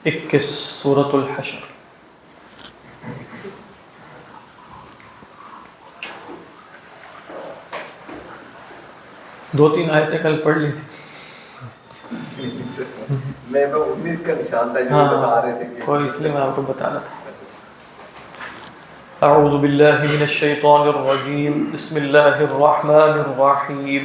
21 سورۃ الحشر۔ دو تین آیتیں کل پڑھ لی تھی۔ میں 19 کا نشان تھا جو بتا رہے تھے کوئی اس لیے میں آپ کو بتا رہا تھا۔ اعوذ باللہ من الشیطان الرجیم، بسم اللہ الرحمن الرحیم۔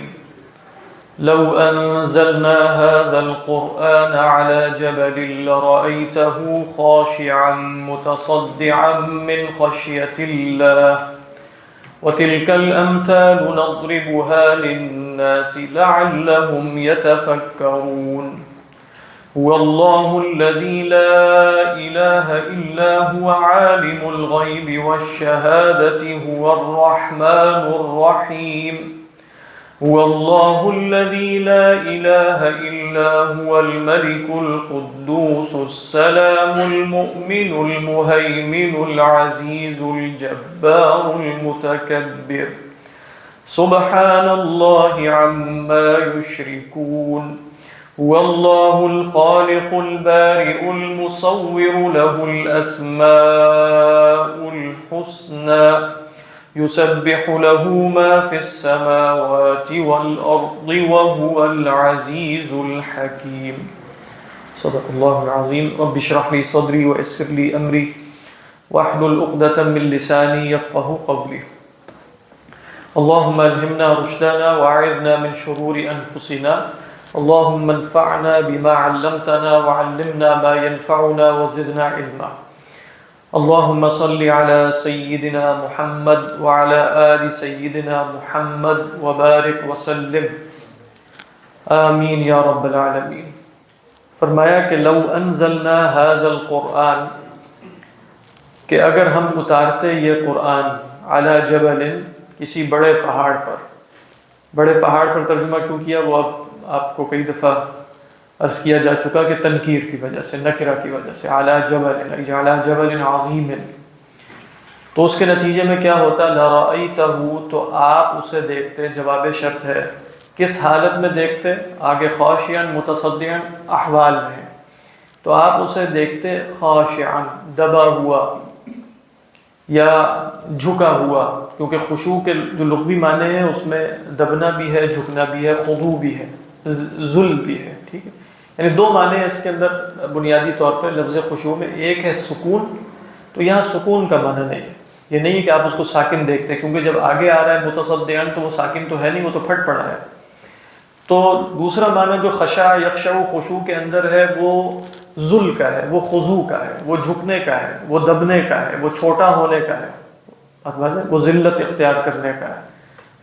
لو انزلنا هذا القرآن على جبل لرأيته خاشعا متصدعا من خشية الله وتلك الأمثال نضربها للناس لعلهم يتفكرون هو الله الذي لا إله إلا هو عالم الغيب والشهادة هو الرحمن الرحيم هو الله الذي لا إله إلا هو الملك القدوس السلام المؤمن المهيمن العزيز الجبار المتكبر سبحان الله عما يشركون هو الله الخالق البارئ المصور له الأسماء الحسنى يسبح له ما في السماوات والأرض وهو العزيز الحكيم صدق الله العظيم رب اشرح لي صدري ويسر لي أمري واحلل عقدة من لساني يفقه قولي اللهم ألهمنا رشدنا وأعذنا من شرور أنفسنا اللهم انفعنا بما علمتنا وعلمنا ما ينفعنا وزدنا علما اللهم صل على سيدنا محمد وعلى آل سيدنا محمد وبارك وسلم آمین یا رب العالمین۔ فرمایا کہ لو انزلنا هذا القرآن، کہ اگر ہم اتارتے یہ قرآن علی جبل، کسی بڑے پہاڑ پر۔ بڑے پہاڑ پر ترجمہ کیوں کیا وہ اب آپ کو کئی دفعہ عرض کیا جا چکا کہ تنکیر کی وجہ سے، نکرہ کی وجہ سے، علی جبل، علی جبل عظیم، تو اس کے نتیجے میں کیا ہوتا؟ لرأیتہ، تو آپ اسے دیکھتے، جواب شرط ہے، کس حالت میں دیکھتے؟ آگے خاشعا متصدعا احوال میں، تو آپ اسے دیکھتے خاشعا، دبا ہوا یا جھکا ہوا، کیونکہ خشوع کے جو لغوی معنی ہیں اس میں دبنا بھی ہے، جھکنا بھی ہے، خضوع بھی ہے، ذل بھی ہے، ٹھیک ہے؟ یعنی دو معنی ہیں اس کے اندر بنیادی طور پر لفظ خشوع میں۔ ایک ہے سکون، تو یہاں سکون کا معنی نہیں ہے، یہ نہیں ہے کہ آپ اس کو ساکن دیکھتے ہیں، کیونکہ جب آگے آ رہا ہے متصدعاً تو وہ ساکن تو ہے نہیں، وہ تو پھٹ پڑا ہے۔ تو دوسرا معنی جو خشع یخشع خشوع کے اندر ہے وہ ذل کا ہے، وہ خضوع کا ہے، وہ جھکنے کا ہے، وہ دبنے کا ہے، وہ چھوٹا ہونے کا ہے، وہ ذلت اختیار کرنے کا ہے،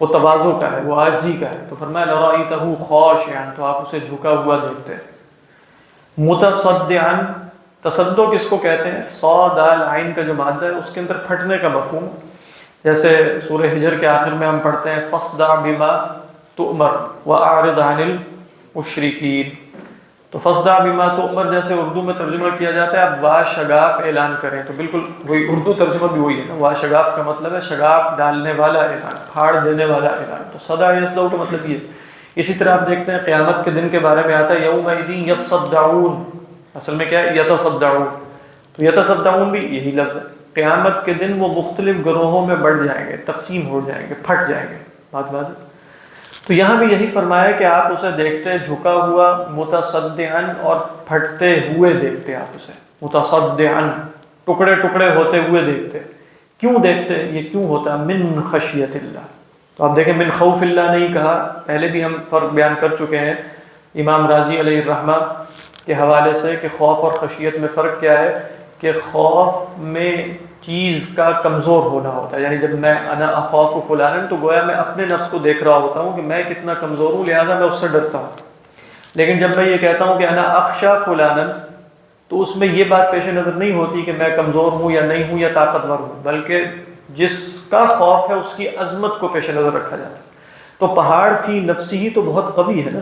وہ تواضع کا ہے، وہ عاجزی کا ہے۔ تو فرمایا لرأیتہ خاشعا، تو آپ اسے جھکا ہوا دیکھتے۔ متصدعا، تصدع کس کو کہتے ہیں؟ صاد دال عین کا جو مادہ ہے اس کے اندر پھٹنے کا مفہوم، جیسے سورہ حجر کے آخر میں ہم پڑھتے ہیں فاصدع بما تؤمر واعرض عن المشرکین، تو فاصدع بما تؤمر جیسے اردو میں ترجمہ کیا جاتا ہے اب وا شگاف اعلان کریں، تو بالکل وہی اردو ترجمہ بھی وہی ہے نا، وا شگاف کا مطلب ہے شگاف ڈالنے والا اعلان، پھاڑ دینے والا اعلان، تو صدع یصدع کا مطلب یہ۔ اسی طرح آپ دیکھتے ہیں قیامت کے دن کے بارے میں آتا ہے یومئذ یصدعون، اصل میں کیا ہے؟ یتصدعون، تو یتصدعون بھی یہی لفظ ہے۔ قیامت کے دن وہ مختلف گروہوں میں بڑھ جائیں گے، تقسیم ہو جائیں گے، پھٹ جائیں گے، بات واضح۔ تو یہاں بھی یہی فرمایا کہ آپ اسے دیکھتے جھکا ہوا متصدعاً، اور پھٹتے ہوئے دیکھتے، آپ اسے متصدعاً ٹکڑے ٹکڑے ہوتے ہوئے دیکھتے۔ کیوں دیکھتے؟ یہ کیوں ہوتا؟ من خشیت اللہ، تو آپ دیکھیں من خوف اللہ نہیں کہا، پہلے بھی ہم فرق بیان کر چکے ہیں امام راضی علیہ الرحمہ کے حوالے سے کہ خوف اور خشیت میں فرق کیا ہے، کہ خوف میں چیز کا کمزور ہونا ہوتا ہے، یعنی جب میں انا اخاف فلانا، تو گویا میں اپنے نفس کو دیکھ رہا ہوتا ہوں کہ میں کتنا کمزور ہوں، لہذا میں اس سے ڈرتا ہوں۔ لیکن جب میں یہ کہتا ہوں کہ انا اخشا فلانا، تو اس میں یہ بات پیش نظر نہیں ہوتی کہ میں کمزور ہوں یا نہیں ہوں یا طاقتور ہوں، بلکہ جس کا خوف ہے اس کی عظمت کو پیش نظر رکھا جاتا ہے۔ تو پہاڑ فی نفسی ہی تو بہت قوی ہے نا،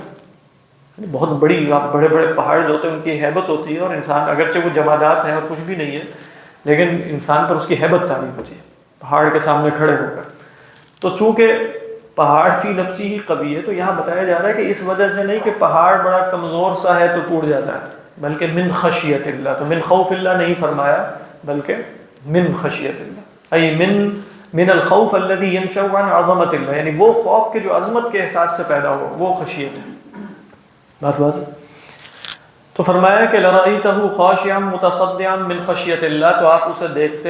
بہت بڑی، بڑے بڑے پہاڑ جو ہوتے ہیں ان کی ہیبت ہوتی ہے، اور انسان اگرچہ وہ جمادات ہیں اور کچھ بھی نہیں ہے، لیکن انسان پر اس کی ہیبت تاری ہوتی ہے پہاڑ کے سامنے کھڑے ہو کر۔ تو چونکہ پہاڑ فی نفسی ہی قوی ہے، تو یہاں بتایا جا رہا ہے کہ اس وجہ سے نہیں کہ پہاڑ بڑا کمزور سا ہے تو ٹوٹ جاتا ہے، بلکہ من خشیت اللہ، تو من خوف اللہ نہیں فرمایا بلکہ من خشیت اللہ، ای من الخوف الذي ينشأ عن عظمت اللہ، یعنی وہ خوف کے جو عظمت کے احساس سے پیدا ہو، وہ خشیت ہے۔ بات واضح؟ تو فرمایا کہ لَرَأَيْتَهُ خَاشِعًا مُتَصَدِّعًا مِنْ خَشْيَةِ اللَّهِ، تو آپ اسے دیکھتے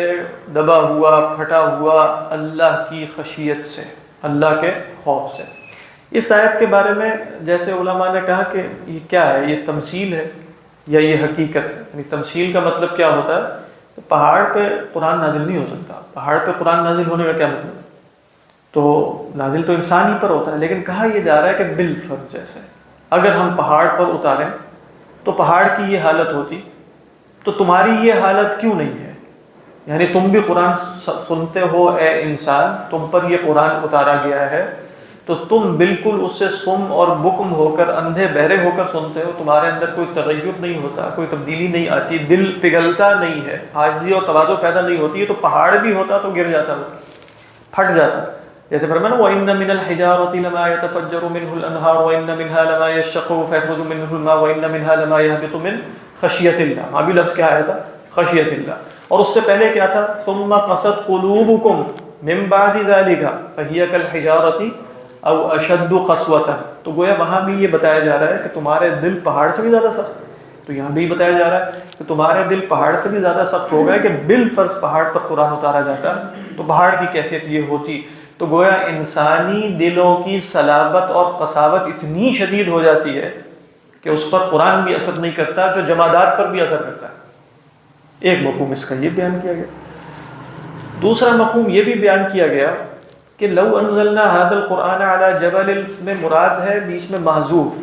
دبا ہوا پھٹا ہوا اللہ کی خشیت سے، اللہ کے خوف سے۔ اس آیت کے بارے میں جیسے علماء نے کہا کہ یہ کیا ہے، یہ تمثیل ہے یا یہ حقیقت ہے؟ یعنی تمثیل کا مطلب کیا ہوتا ہے؟ پہاڑ پہ قرآن نازل نہیں ہو سکتا، پہاڑ پہ قرآن نازل ہونے کا کیا مطلب ہے؟ تو نازل تو انسان ہی پر ہوتا ہے، لیکن کہا یہ جا رہا ہے کہ بالفرض جیسے اگر ہم پہاڑ پر اتاریں تو پہاڑ کی یہ حالت ہوتی تو تمہاری یہ حالت کیوں نہیں ہے؟ یعنی تم بھی قرآن سنتے ہو اے انسان، تم پر یہ قرآن اتارا گیا ہے تو تم بالکل اس سے سم اور بکم ہو کر، اندھے بہرے ہو کر سنتے ہو، تمہارے اندر کوئی تغیر نہیں ہوتا، کوئی تبدیلی نہیں آتی، دل پگھلتا نہیں ہے، عاجزی اور تواضع پیدا نہیں ہوتی ہے، تو پہاڑ بھی ہوتا تو گر جاتا، پھٹ جاتا۔ جیسے فرمایا نا وَإِنَّ مِنَ الْحِجَارَةِ لَمَا يَتَفَجَّرُ مِنْهُ الْأَنْهَارُ وَإِنَّ مِنْهَا لَمَا يَشَّقُّ فَيَخْرُجُ مِنْهُ الْمَاءُ وَإِنَّ مِنْهَا لَمَا يَهْبِطُ مِنْ خَشْيَةِ اللَّهِ، وہاں بھی لفظ کیا آیا تھا؟ خشیت اللہ۔ اور اس سے پہلے کیا تھا؟ ثُمَّ قَسَتْ قُلُوبُكُمْ مِنْ بَعْدِ ذَلِكَ فَهِيَ كَالْحِجَارَةِ أَوْ أَشَدُّ قَسْوَةً، تو گویا وہاں بھی یہ بتایا جا رہا ہے کہ تمہارے دل پہاڑ سے بھی زیادہ سخت، تو یہاں بھی بتایا جا رہا ہے کہ تمہارے دل پہاڑ سے بھی زیادہ سخت ہو گئے کہ بالفرض پہاڑ پر قرآن اتارا جاتا تو پہاڑ کی کیفیت یہ ہوتی۔ تو گویا انسانی دلوں کی صلابت اور قساوت اتنی شدید ہو جاتی ہے کہ اس پر قرآن بھی اثر نہیں کرتا جو جمادات پر بھی اثر کرتا ہے۔ ایک مفہوم اس کا یہ بیان کیا گیا۔ دوسرا مفہوم یہ بھی بیان کیا گیا کہ لو انزلنا هذا القرآن على جبل، میں مراد ہے بیچ میں محذوف،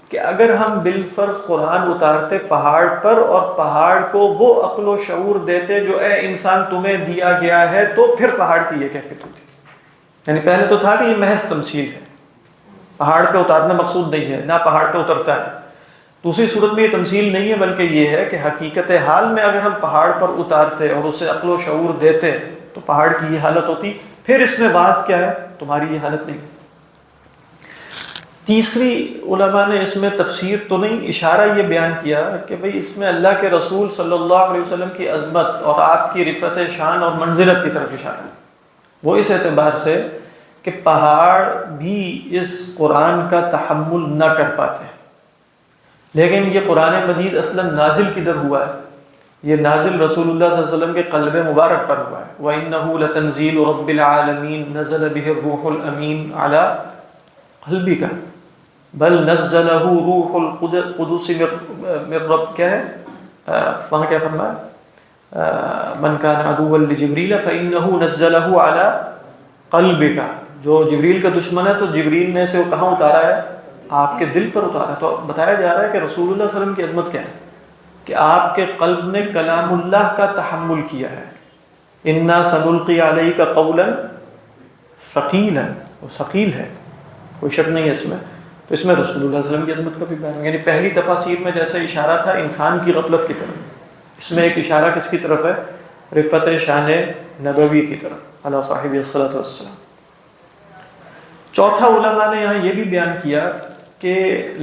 کہ اگر ہم بالفرض قرآن اتارتے پہاڑ پر اور پہاڑ کو وہ عقل و شعور دیتے جو اے انسان تمہیں دیا گیا ہے، تو پھر پہاڑ کی یہ کیفیت ہوتی۔ یعنی پہلے تو تھا کہ یہ محض تمثیل ہے، پہاڑ پہ اتارنا مقصود نہیں ہے، نہ پہاڑ پہ اترتا ہے۔ دوسری صورت میں یہ تمثیل نہیں ہے بلکہ یہ ہے کہ حقیقت حال میں اگر ہم پہاڑ پر اتارتے اور اسے عقل و شعور دیتے تو پہاڑ کی یہ حالت ہوتی۔ پھر اس میں واز کیا ہے؟ تمہاری یہ حالت نہیں۔ تیسری علماء نے اس میں تفسیر تو نہیں، اشارہ یہ بیان کیا کہ بھئی اس میں اللہ کے رسول صلی اللہ علیہ وسلم کی عظمت اور آپ کی رفعت شان اور منزلت کی طرف اشارہ ہے، وہ اس اعتبار سے کہ پہاڑ بھی اس قرآن کا تحمل نہ کر پاتے، لیکن یہ قرآن مجید اصلا نازل کدھر ہوا ہے؟ یہ نازل رسول اللہ صلی اللہ علیہ وسلم کے قلب مبارک پر ہوا ہے۔ وَإِنَّهُ لَتَنزِيلُ رَبِّ الْعَالَمِينَ نَزَلَ بِهِ الرُّوحُ الْأَمِينُ عَلَى قَلْبِكَ بَلْ نَزَّلَهُ رُوحُ الْقُدُسِ مِنْ رَبِّكَ، کیا ہے وہاں کیا فرمایا؟ مَنْ كَانَ عَدُوًّا لِجِبْرِيلَ فَإِنَّهُ نَزَّلَهُ عَلَى قَلْبِكَ، جو جبریل کا دشمن ہے تو جبریل نے اسے کہاں اتارا ہے؟ آپ کے دل پر اتارا ہے۔ تو بتایا جا رہا ہے کہ رسول اللہ صلی اللہ علیہ وسلم کی عظمت کیا ہے کہ آپ کے قلب نے کلام اللہ کا تحمل کیا ہے۔ اِنَّا سَنُلْقِي عَلَيْكَ قَوْلًا ثَقِيلًا، وہ ثقیل ہے، کوئی شک نہیں ہے اس میں۔ تو اس میں رسول اللہ صلی اللہ علیہ وسلم کی عظمت کا بھی بیان ہے، یعنی پہلی تفاسیر میں جیسے اشارہ تھا انسان کی غفلت کی طرف، اس میں ایک اشارہ کس کی طرف ہے؟ رفعت شان نبوی کی طرف، علی صاحب الصلاۃ والسلام۔ چوتھا علماء نے یہاں یہ بھی بیان کیا کہ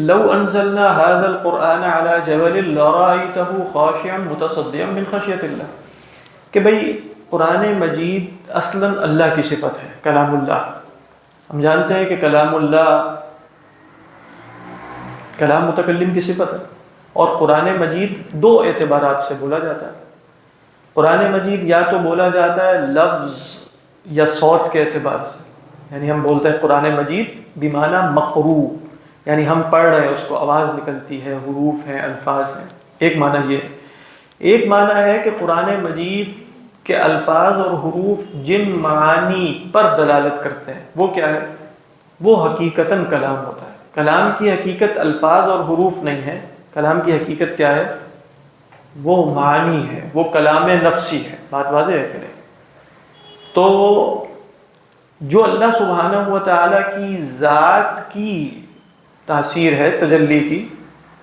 لو انزلنا هذا القرآن على جبل لرأيته خاشعا متصدعا من خشیۃ اللہ، کہ بھئی قرآن مجید اصلا اللہ کی صفت ہے، کلام اللہ۔ ہم جانتے ہیں کہ کلام اللہ کلام متکلم کی صفت ہے، اور قرآن مجید دو اعتبارات سے بولا جاتا ہے۔ قرآن مجید یا تو بولا جاتا ہے لفظ یا صوت کے اعتبار سے، یعنی ہم بولتے ہیں قرآن مجید بمعنی مقروء، یعنی ہم پڑھ رہے ہیں اس کو آواز نکلتی ہے، حروف ہیں، الفاظ ہیں، ایک معنی یہ۔ ایک معنی ہے کہ قرآن مجید کے الفاظ اور حروف جن معانی پر دلالت کرتے ہیں وہ کیا ہے؟ وہ حقیقتاً کلام ہوتا ہے۔ کلام کی حقیقت الفاظ اور حروف نہیں ہے، کلام کی حقیقت کیا ہے؟ وہ معنی ہے، وہ کلام نفسی ہے۔ بات واضح ہے کہ نہیں؟ تو جو اللہ سبحانہ و تعالیٰ کی ذات کی تاثیر ہے، تجلی کی،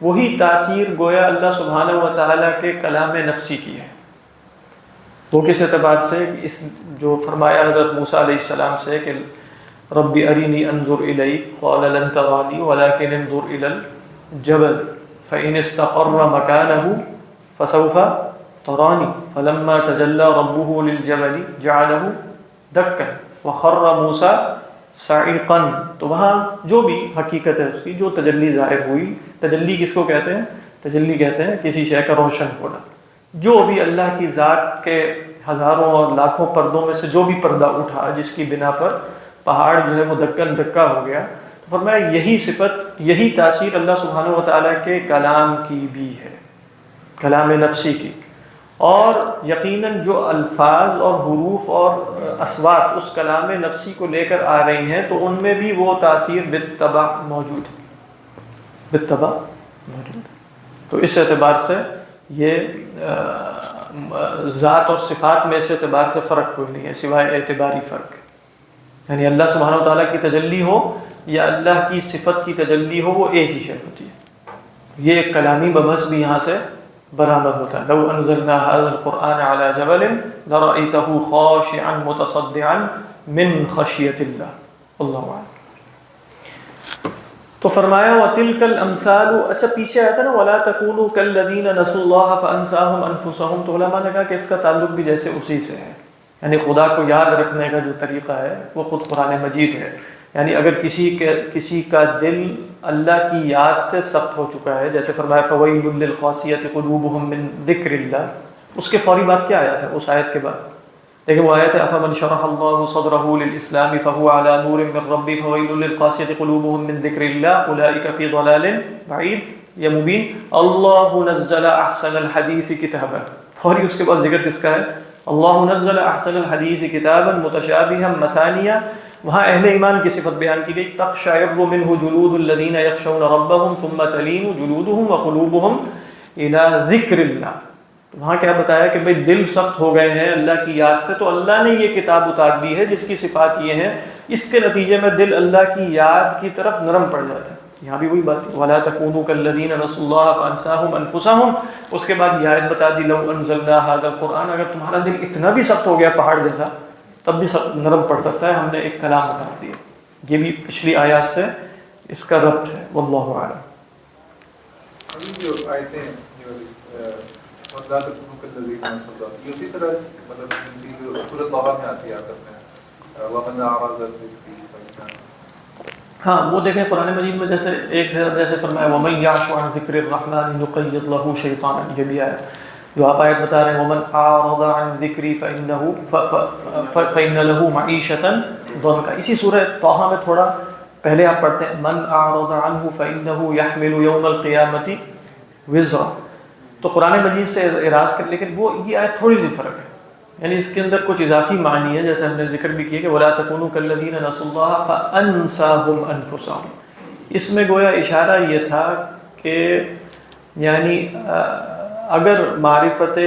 وہی تاثیر گویا اللہ سبحانہ و تعالیٰ کے کلام نفسی کی ہے۔ وہ کس اعتبار سے؟ اس جو فرمایا حضرت موسیٰ علیہ السلام سے کہ ربی ارینی انظر الیک قال لن ترانی ولکن انظر الی الجبل فإن استقر مكانه فسوف تراني فلما تجلى ربه للجبل جعله دكا وخر موسى صعقا. تو وہاں جو بھی حقیقت ہے اس کی، جو تجلی ظاہر ہوئی، تجلی کس کو کہتے ہیں؟ تجلی کہتے ہیں کسی شے کا روشن ہونا. جو بھی اللہ کی ذات کے ہزاروں اور لاکھوں پردوں میں سے جو بھی پردہ اٹھا جس کی بنا پر پہاڑ جو ہے وہ دکن دکا ہو گیا، تو فرمایا یہی صفت، یہی تاثیر اللہ سبحانہ و تعالیٰ کے کلام کی بھی ہے، کلام نفسی کی. اور یقیناً جو الفاظ اور حروف اور اصوات اس کلام نفسی کو لے کر آ رہی ہیں تو ان میں بھی وہ تاثیر بالطبع موجود ہے، بالطبع موجود ہے. تو اس اعتبار سے یہ ذات اور صفات میں اس اعتبار سے فرق کوئی نہیں ہے سوائے اعتباری فرق. یعنی اللہ سبحانہ و تعالیٰ کی تجلی ہو یا اللہ کی صفت کی تجلی ہو، وہ ایک ہی شے ہوتی ہے. یہ ایک کلامی مبحث بھی یہاں سے برآمد ہوتا ہے. لو انزلنا هذا القرآن على جبل لرأيته خاشعا متصدعا من خشية الله. اللہ اعلم. تو فرمایا وَتِلْكَ الْأَمْثَالُ. اچھا پیچھے آیا تھا نا وَلَا تَكُونُوا كَالَّذِينَ نَسُوا اللَّهَ فَأَنْسَاهُمْ أَنفُسَهُمْ. تو علماء نے کہا کہ اس کا تعلق بھی جیسے اسی سے ہے، یعنی خدا کو یاد رکھنے کا جو طریقہ ہے وہ خود قرآن مجید ہے. یعنی اگر کسی کا دل اللہ کی یاد سے سخت ہو چکا ہے، جیسے فرمایا فَوَيْلٌ لِّلْقَاسِيَةِ قُلُوبُهُم مِّن ذِكْرِ اللَّهِ، اس کے فوری بعد کیا آیا تھا اس آیت کے بعد؟ لیکن وہ آیت ہے أَفَمَنْ شَرَحَ اللَّهُ صَدْرَهُ لِلْإِسْلَامِ فَهُوَ عَلَى نُورٍ مِّن رَّبِّهِ فَوَيْلٌ لِّلْقَاسِيَةِ قُلُوبُهُم مِّن ذِكْرِ اللَّهِ أُولَٰئِكَ فِي ضَلَالٍ بَعِيدٍ یا مبین. اللہ نزل احسن الحدیث کتابا، فوری اس کے بعد ذکر کس کا ہے؟ اللہ نزل احسن الحدیث کتابا متشابہا مثانیہ. وہاں اہل ایمان کی صفت بیان کی گئی تقشعر منہ جلود الذین یخشون ربهم ثم تلین جلودهم وقلوبهم الى ذکر اللہ. وہاں کیا بتایا کہ بھئی دل سخت ہو گئے ہیں اللہ کی یاد سے، تو اللہ نے یہ کتاب اتار دی ہے جس کی صفات یہ ہیں، اس کے نتیجے میں دل اللہ کی یاد کی طرف نرم پڑ جاتا ہے. یہاں بھی وہی بات ہے وَلَا تَكُونُوا كَالَّذِينَ نَسُوا اللَّهَ فَأَنسَاهُمْ أَنفُسَهُمْ. اس کے بعد یہ آیت بتا دی لَوْ أَنزَلْنَا هَذَا الْقُرْآنَ، اگر تمہارا دل اتنا بھی سخت ہو گیا پہاڑ جیسا تب بھی نرم پڑ سکتا ہے، ہم نے ایک کلام اتار دیا. یہ بھی پچھلی آیات سے اس کا ربط ہے. واللہ اعلم. ابھی جو آیتیں ہیں وَلَا تَكُونُوا كَالَّذِينَ نَسُوا اللَّهَ، اسی طرح مطلب سورۃ طٰہٰ میں آتی ہے وَمَنْ أَعْرَضَ عَنْ ذِكْرِي فَإِنَّ. ہاں وہ دیکھیں قرآن مجید میں جیسے ایک سے جیسے فرمایا وَمَنْ يَعْشُ عَنْ ذِكْرِ الرَّحْمَنِ نُقَيِّضْ لَهُ شَيْطَانًا، یہ بھی آیا جو آپ آیت بتا رہے ہیں وَمَنْ أَعْرَضَ عَنْ ذِكْرِي فَإِنَّ لَهُ مَعِيشَةً ضَنْكًا. اسی سورہ طٰہٰ میں تھوڑا پہلے آپ پڑھتے ہیں مَنْ أَعْرَضَ عَنْهُ فَإِنَّهُ يَحْمِلُ يَوْمَ الْقِيَامَةِ وِزْرًا. تو قرآن مجید سے اعراض کر، لیکن وہ یہ آیت تھوڑی سی فرق ہے، یعنی اس کے اندر کچھ اضافی معنی ہے جیسے ہم نے ذکر بھی کیا کہ وَلَا تَكُونُوا كَالَّذِينَ نَسُوا اللَّهَ فَأَنسَاهُمْ أَنفُسَهُمْ. اس میں گویا اشارہ یہ تھا کہ یعنی اگر معرفت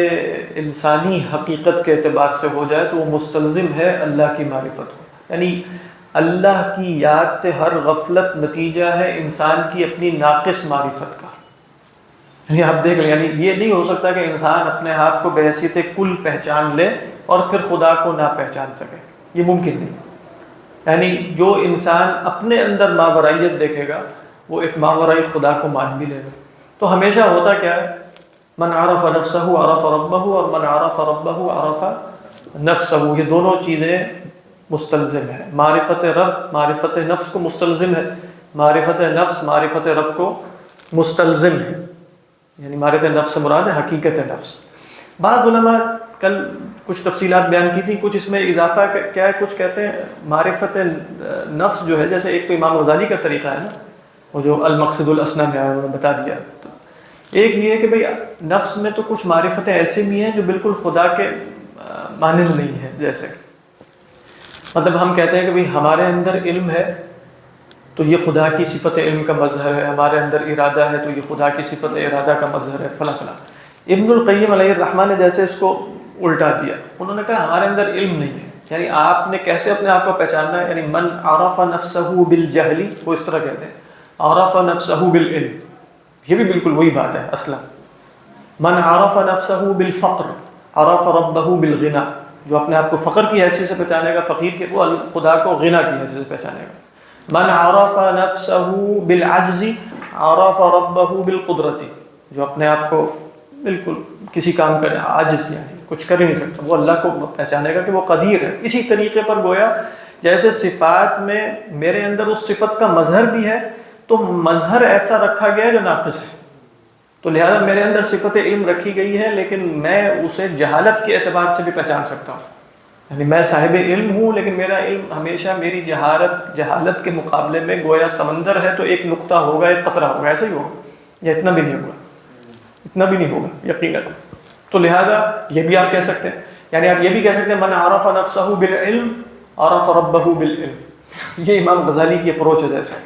انسانی حقیقت کے اعتبار سے ہو جائے تو وہ مستلزم ہے اللہ کی معرفت کو. یعنی اللہ کی یاد سے ہر غفلت نتیجہ ہے انسان کی اپنی ناقص معرفت کا. یعنی آپ دیکھ لیں، یعنی یہ نہیں ہو سکتا کہ انسان اپنے آپ کو بحیثیت کل پہچان لے اور پھر خدا کو نہ پہچان سکے، یہ ممکن نہیں. یعنی جو انسان اپنے اندر ماورائیت دیکھے گا وہ ایک ماورائی خدا کو مان بھی لے گا. تو ہمیشہ ہوتا کیا ہے من عرف نفسہ عرف ربہ اور من عرف ربہ عرف نفسہ، یہ دونوں چیزیں مستلزم ہیں. معرفت رب معرفت نفس کو مستلزم ہے، معرفت نفس معرفت رب کو مستلزم ہے. یعنی معرفت نفس سے مراد ہے حقیقت نفس. بعض علماء کل کچھ تفصیلات بیان کی تھیں، کچھ اس میں اضافہ کیا ہے، کچھ کہتے ہیں معرفت نفس جو ہے جیسے ایک تو امام غزالی کا طریقہ ہے نا، وہ جو المقصد الاسنیٰ میں آیا انہوں نے بتا دیا. تو ایک یہ ہے کہ بھئی نفس میں تو کچھ معرفتیں ایسے بھی ہیں جو بالکل خدا کے مانند نہیں ہیں. جیسے مطلب ہم کہتے ہیں کہ بھئی ہمارے اندر علم ہے تو یہ خدا کی صفت علم کا مظہر ہے، ہمارے اندر ارادہ ہے تو یہ خدا کی صفت ارادہ کا مظہر ہے، فلاں فلاں. ابن القیم علیہ الرحمہ نے جیسے اس کو الٹا دیا، انہوں نے کہا ہمارے اندر علم نہیں ہے. یعنی آپ نے کیسے اپنے آپ کو پہچاننا ہے؟ یعنی من عرف نفسہ بالجہل، وہ اس طرح کہتے ہیں عرف نفسہ بالعلم، یہ بھی بالکل وہی بات ہے اصلا. من عرف نفسہ بالفقر عرف ربہ بالغنى، جو اپنے آپ کو فقر کی حیثیت سے پہچانے گا، فقیر کے وہ خدا کو غنیٰ کی حیثیت سے پہچانے گا. من عرف نفسه بالعجز عرف ربه بالقدرتی، جو اپنے آپ کو بالکل کسی کام کا عاجز یعنی کچھ کر ہی نہیں سکتا، وہ اللہ کو پہچانے گا کہ وہ قدیر ہے۔ اسی طریقے پر گویا جیسے صفات میں میرے اندر اس صفت کا مظہر بھی ہے، تو مظہر ایسا رکھا گیا ہے جو ناقص ہے، تو لہذا میرے اندر صفت علم رکھی گئی ہے، لیکن میں اسے جہالت کے اعتبار سے بھی پہچان سکتا ہوں، یعنی میں صاحب علم ہوں لیکن میرا علم ہمیشہ میری جہالت کے مقابلے میں گویا سمندر ہے، تو ایک نقطہ ہوگا، ایک قطرہ ہوگا، ایسا ہی ہوگا، یا اتنا بھی نہیں ہوگا، اتنا بھی نہیں ہوگا یقیناً۔ تو لہذا یہ بھی آپ کہہ سکتے ہیں، یعنی آپ یہ بھی کہہ سکتے ہیں من عرف نفسہ بالعلم عرف ربہ بالعلم، یہ امام غزالی کی اپروچ ہے، جیسے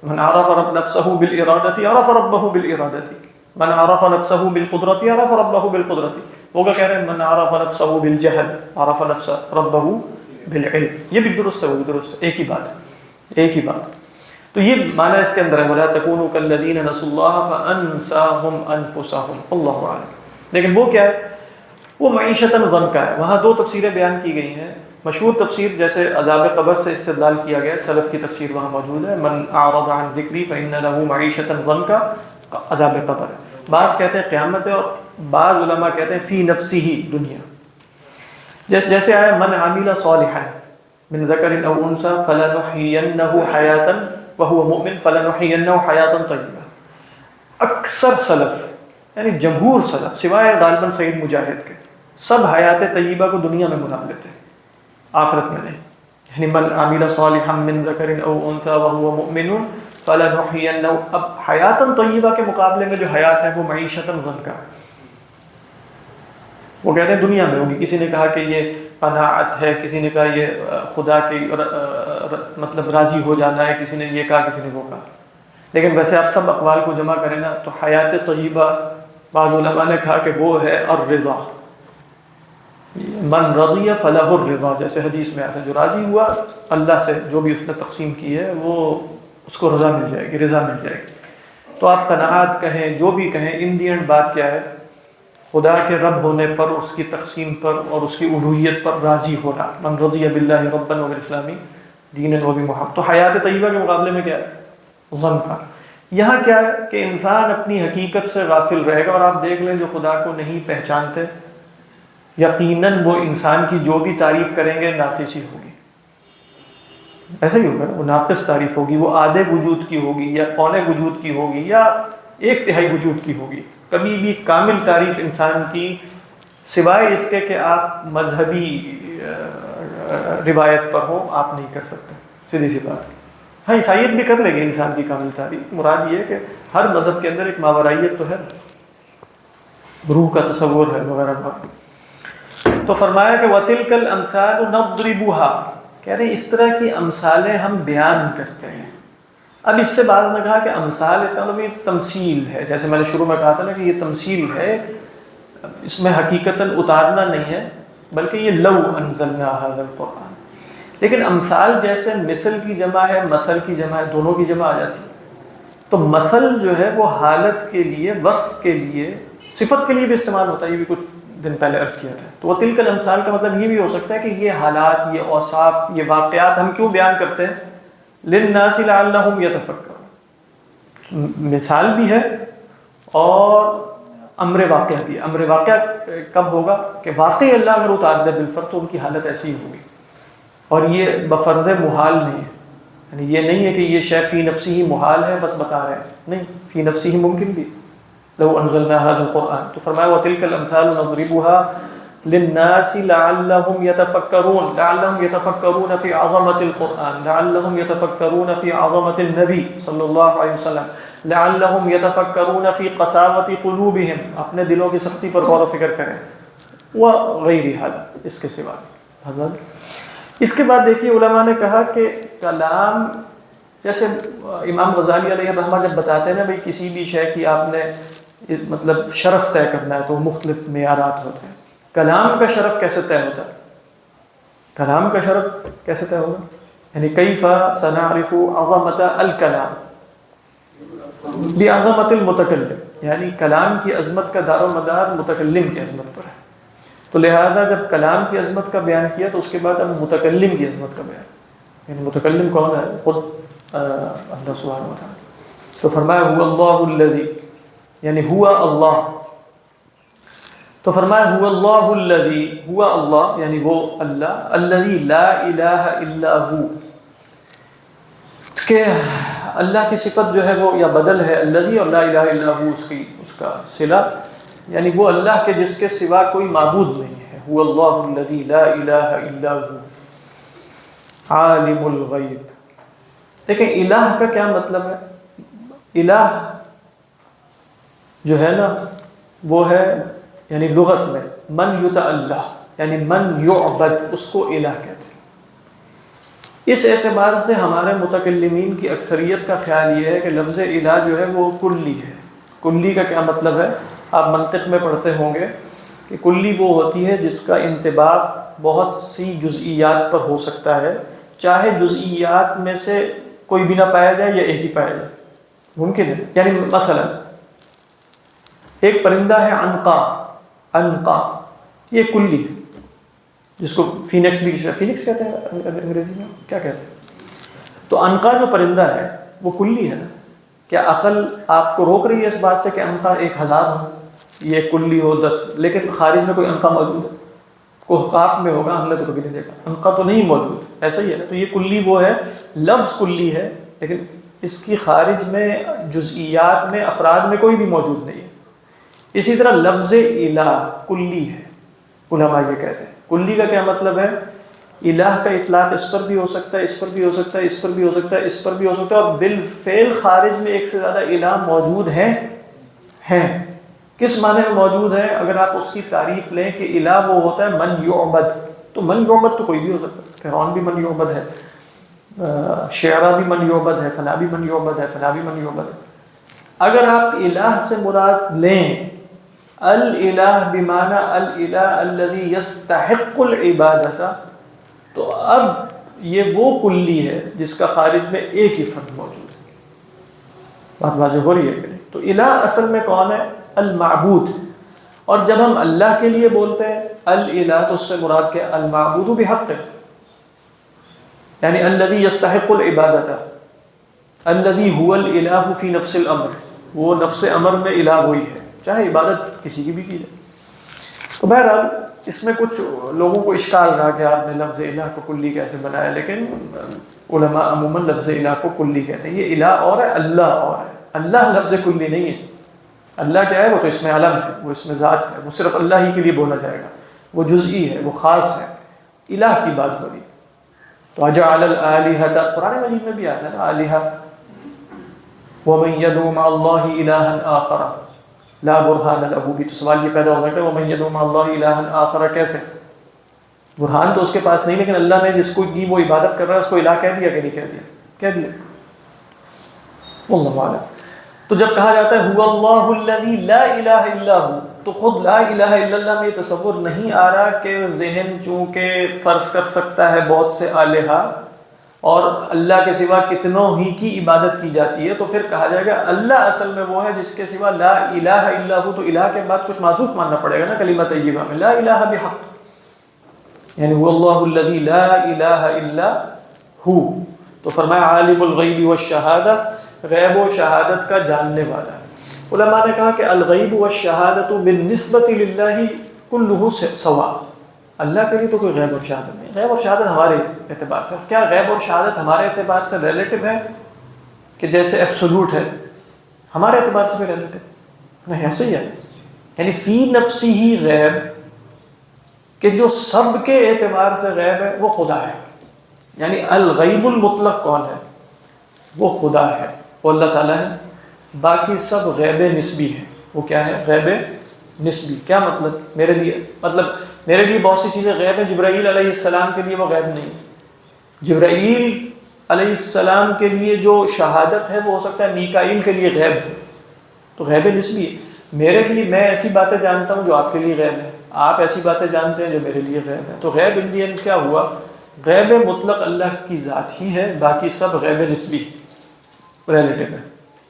من عرف نفسہ بالارادۃ عرف ربہ بالارادۃ، من عرف نفسہ بالقدرۃ عرف ربہ بالقدرۃ، وہ کیا کہہ رہے ہیں من عرف نفسہ بالجہل عرف نفس ربہ بالعلم، یہ بھی درست ہے، وہ بھی درست ہے، ایک ہی بات ہے، ایک ہی بات۔ تو یہ معنی اس کے اندر ہے وَلَا تَكُونُوا كَالَّذِينَ نَسُوا اللَّهَ فَأَنسَاهُمْ أَنفُسَهُمْ، اللہ عالم۔ لیکن وہ کیا ہے؟ وہ معیشتاً ضنکا ہے۔ وہاں دو تفسیریں بیان کی گئی ہیں، مشہور تفسیر جیسے عذاب قبر سے استدلال کیا گیا، سلف کی تفسیر وہاں موجود ہے، من اعرض عن ذکری فإن له معیشتاً ضنکا، عذاب قبر ہے۔ بعض کہتے ہیں قیامت ہے، اور بعض علماء کہتے ہیں فی نفسہ، دنیا، جیسے آیا من عمل صالحا من ذکر او انثى فلنحيينه حیاة وهو مؤمن فلنحيينه حیاة طیبہ۔ اکثر سلف یعنی جمہور سلف سوائے غالباً سعید مجاہد کے سب حیات طیبہ کو دنیا میں مراد لیتے ہیں، آخرت میں نہیں، یعنی من عمل صالحا من ذکر او انثى وهو مؤمن فلنحيينه، اب حیات طیبہ کے مقابلے میں جو حیات ہے وہ معیشت ضنکا ہے، وہ کہتے ہیں دنیا میں ہوگی۔ کسی نے کہا کہ یہ قناعت ہے، کسی نے کہا یہ خدا کی مطلب راضی ہو جانا ہے، کسی نے یہ کہا، کسی نے وہ کہا، لیکن ویسے آپ سب اقوال کو جمع کریں نا تو حیات طیبہ بعض علماء نے کہا کہ وہ ہے الرضا، من رضی فلہ الرضا، جیسے حدیث میں آتا ہے جو راضی ہوا اللہ سے، جو بھی اس نے تقسیم کی ہے وہ اس کو رضا مل جائے گی، رضا مل جائے گی۔ تو آپ قناعت کہیں، جو بھی کہیں، ان دی اینڈ بات کیا ہے؟ خدا کے رب ہونے پر، اس کی تقسیم پر اور اس کی الوہیت پر راضی ہونا، من رضی باللہ ربا وبالاسلام دینا وبمحمد۔ تو حیات طیبہ کے مقابلے میں کیا ہے؟ ظن کا۔ یہاں کیا ہے کہ انسان اپنی حقیقت سے غافل رہے گا، اور آپ دیکھ لیں جو خدا کو نہیں پہچانتے یقیناً وہ انسان کی جو بھی تعریف کریں گے ناقص ہی ہوگی، ایسا ہی ہوگا، وہ ناقص تعریف ہوگی، وہ آدھے وجود کی ہوگی یا پونے وجود کی ہوگی یا ایک تہائی وجود کی ہوگی۔ کبھی بھی کامل تعریف انسان کی سوائے اس کے کہ آپ مذہبی روایت پر ہوں آپ نہیں کر سکتے، سیدھی سی بات۔ ہاں عیسائیت بھی کر لے گی انسان کی کامل تعریف، مراد یہ ہے کہ ہر مذہب کے اندر ایک ماورائیت تو ہے، روح کا تصور ہے وغیرہ وغیرہ۔ تو فرمایا کہ وَتِلْكَ الْأَمْثَالُ نَضْرِبُهَا، کہہ رہے اس طرح کی امثالیں ہم بیان کرتے ہیں۔ اب اس سے بعض نے کہا کہ امثال اس کا مطلب یہ تمثیل ہے، جیسے میں نے شروع میں کہا تھا نا کہ یہ تمثیل ہے، اس میں حقیقتاً اتارنا نہیں ہے بلکہ یہ لو انزلنا ھذا القرآن۔ لیکن امثال جیسے مثل کی جمع ہے، مثل کی جمع ہے، دونوں کی جمع آ جاتی ہے، تو مثل جو ہے وہ حالت کے لیے، وصف کے لیے، صفت کے لیے بھی استعمال ہوتا ہے، یہ بھی کچھ دن پہلے عرض کیا تھا۔ تو وہ تلک الامثال کا مطلب یہ بھی ہو سکتا ہے کہ یہ حالات، یہ اوصاف، یہ واقعات ہم کیوں بیان کرتے ہیں؟ للناس لعلہم یتفکرون، مثال بھی ہے اور امر واقعہ بھی ہے۔ امر واقعہ کب ہوگا کہ واقعی اللہ اگر اتار دے بالفرض تو ان کی حالت ایسی ہی ہوگی، اور یہ بفرض محال نہیں ہے، یعنی یہ نہیں ہے کہ یہ شے فی نفسی ہی محال ہے بس بتا رہے ہیں، نہیں، فی نفسی ہی ممکن بھی، لو انزلنا هذا القرآن۔ تو فرمایا وَتِلْكَ الْأَمْثَالُ نَضْرِبُهَا لِلنَّاسِ لَعَلَّهُمْ يَتَفَكَّرُونَ، لَعَلَّهُمْ يَتَفَكَّرُونَ فِي عَظَمَةِ الْقُرْآنِ، لَعَلَّهُمْ يَتَفَكَّرُونَ فِي عَظَمَةِ النَّبِي صلی اللہ علیہ وسلم، لَعَلَّهُمْ يَتَفَكَّرُونَ فِي قَسَاوَةِ قُلُوبِهِمْ، اپنے دلوں کی سختی پر غور و فکر کریں، وغیرہ هذا، اس کے سوا۔ اس کے بعد دیکھیے علماء نے کہا کہ کلام، جیسے امام غزالی علیہ الرحمہ جب بتاتے ہیں نا بھئی کسی بھی شے کی آپ نے مطلب شرف طے کرنا ہے تو مختلف معیارات ہوتے ہیں۔ کلام کا شرف کیسے طے ہوتا ہے؟ کلام کا شرف کیسے طے ہوگا؟ یعنی کیف سنعرف عظمت الکلام بعظمت المتکلم، یعنی کلام کی عظمت کا دار و مدار متکلم کی عظمت پر ہے، تو لہذا جب کلام کی عظمت کا بیان کیا تو اس کے بعد اب متکلم کی عظمت کا بیان، یعنی متکلم کون ہے؟ خود اللہ سبحانہ و تعالیٰ. تو فرمایا هو اللہ الذی، یعنی ہوا اللہ. تو فرمایا هو اللہ الذی، ہوا اللہ یعنی وہ اللہ، الذی لا الہ الا ہو، کہ اللہ کی صفت جو ہے وہ یا بدل ہے الذی، اور لا الہ الا ہو اس کا صلہ، یعنی وہ اللہ کے جس کے سوا کوئی معبود نہیں ہے. هو اللہ الذی لا الہ الا ہو عالم الغیب. دیکھیں الہ کا کیا مطلب ہے؟ الہ جو ہے نا وہ ہے یعنی لغت میں من یتعلہ، یعنی من یعبد، اس کو الہ کہتے ہیں. اس اعتبار سے ہمارے متکلمین کی اکثریت کا خیال یہ ہے کہ لفظ الہ جو ہے وہ کلی ہے. کلی کا کیا مطلب ہے؟ آپ منطق میں پڑھتے ہوں گے کہ کلی وہ ہوتی ہے جس کا انطباق بہت سی جزئیات پر ہو سکتا ہے، چاہے جزئیات میں سے کوئی بھی نہ پایا جائے یا ایک ہی پایا جائے، ممکن ہے. یعنی مثلا ایک پرندہ ہے عنقا، عنقا یہ کلی ہے، جس کو فینکس بھی، فینکس کہتے ہیں انگریزی میں، کیا کہتے ہیں؟ تو عنقا جو پرندہ ہے وہ کلی ہے نا. کیا عقل آپ کو روک رہی ہے اس بات سے کہ عنقا 1000 ہو، یہ کلی ہو 10، لیکن خارج میں کوئی عنقا موجود ہے؟ کوہ قاف میں ہوگا، ہم نے تو کبھی نہیں دیکھا. عنقا تو نہیں موجود، ایسا ہی ہے. تو یہ کلی وہ ہے، لفظ کلی ہے لیکن اس کی خارج میں جزئیات میں افراد میں کوئی بھی موجود نہیں ہے. اسی طرح لفظ الہ کلی ہے، علماء یہ کہتے ہیں. کلی کا کیا مطلب ہے؟ الہ کا اطلاق اس پر بھی ہو سکتا ہے، اس پر بھی ہو سکتا ہے، اس پر بھی ہو سکتا ہے، اس پر بھی ہو سکتا ہے، اور بالفعل خارج میں ایک سے زیادہ الہ موجود ہیں. کس معنی میں موجود ہے؟ اگر آپ اس کی تعریف لیں کہ الہ وہ ہوتا ہے من یعبد، تو من یعبد تو کوئی بھی ہو سکتا ہے. فرعون بھی من یعبد ہے، شعرا بھی من یعبد ہے، فلاں بھی من یعبد ہے، فلاں بھی من یعبد ہے. اگر آپ الہ سے مراد لیں الالہ بمعنی الالہ الذی یستحق العبادۃ، تو اب یہ وہ کلی ہے جس کا خارج میں ایک ہی فرد موجود ہے. بات واضح ہو رہی ہے کہ نہیں؟ تو الہ اصل میں کون ہے؟ المعبود. اور جب ہم اللہ کے لیے بولتے ہیں الالہ تو اس سے مراد کیا؟ المعبود بحق، یعنی الذی یستحق العبادۃ، الذی هو الالہ فی نفس الامر، وہ نفس امر میں الہ وہی ہے، چاہے عبادت کسی کی بھی کی جائے. تو بہرحال اس میں کچھ لوگوں کو اشکال رہا کہ آپ نے لفظ الہ کو کلی کیسے بنایا، لیکن علماء عموماً لفظ الہ کو کلی کہتے ہیں. یہ الہ اور ہے، اللہ اور ہے. اللہ لفظ کلی نہیں ہے. اللہ کیا ہے؟ وہ تو اس میں علم ہے، وہ اس میں ذات ہے، وہ صرف اللہ ہی کے لیے بولا جائے گا، وہ جزئی ہے، وہ خاص ہے. الہ کی بات ہو رہی. تو اجعل الآلہۃ، قرآن مجید میں بھی آتا ہے نا آلہہ، وَمَن يَدْعُ مَعَ اللَّهِ إِلَٰهًا آخَرَ لَا بُرْهَانَ لَهُ بھی. تو سوال یہ پیدا ہو سکتا ہے وَمَن يَدْعُ مَعَ اللَّهِ إِلَٰهًا آخَرَ کیسے؟ برہان تو اس کے پاس نہیں، لیکن اللہ نے جس کو کی وہ عبادت کر رہا ہے اس کو الہ کہہ دیا کہ نہیں کہہ دیا؟ کہہ دیا. واللہ اعلم. تو جب کہا جاتا ہے هو اللہ الذی لا الہ الا ہو، تو خود لا الہ الا اللہ میں یہ تصور نہیں آ رہا کہ ذہن چونکہ فرض کر سکتا ہے بہت سے آلہہ اور اللہ کے سوا کتنوں ہی کی عبادت کی جاتی ہے، تو پھر کہا جائے گا اللہ اصل میں وہ ہے جس کے سوا لا الہ الا ہو. تو الہ کے بعد کچھ معصوف ماننا پڑے گا نا کلمہ طیبہ میں، لا الہ بحق، یعنی هو اللہ الذی لا الہ الا ہو. تو فرمایا عالم الغیب والشہادہ، غیب و شہادت کا جاننے والا ہے. علماء نے کہا کہ الغیب والشہادۃ بالنسبۃ للہ کلہ سواء، اللہ کے لیے تو کوئی غیب اور شہادت نہیں. غیب اور شہادت ہمارے اعتبار سے، کیا غیب اور شہادت ہمارے اعتبار سے ریلیٹو ہے کہ جیسے ایبسولوٹ ہے؟ ہمارے اعتبار سے بھی ریلیٹو نہیں، ایسے ہی ہے. یعنی فی نفسی ہی غیب، کہ جو سب کے اعتبار سے غیب ہے وہ خدا ہے. یعنی الغیب المطلق کون ہے؟ وہ خدا ہے، وہ اللہ تعالیٰ ہے. باقی سب غیب نسبی ہے. وہ کیا ہے؟ غیب نسبی. کیا مطلب؟ میرے لیے بہت سی چیزیں غیب ہیں. جبرائیل علیہ السلام کے لیے وہ غیب نہیں. جبرائیل علیہ السلام کے لیے جو شہادت ہے وہ ہو سکتا ہے میکائیل کے لیے غیب ہے، تو غیب نسبی ہے. میرے لیے میں ایسی باتیں جانتا ہوں جو آپ کے لیے غیب ہے، آپ ایسی باتیں جانتے ہیں جو میرے لیے غیب ہے. تو غیب ان دی اینڈ کیا ہوا؟ غیب مطلق اللہ کی ذات ہی ہے، باقی سب غیب نسبی ریلیٹو ہے.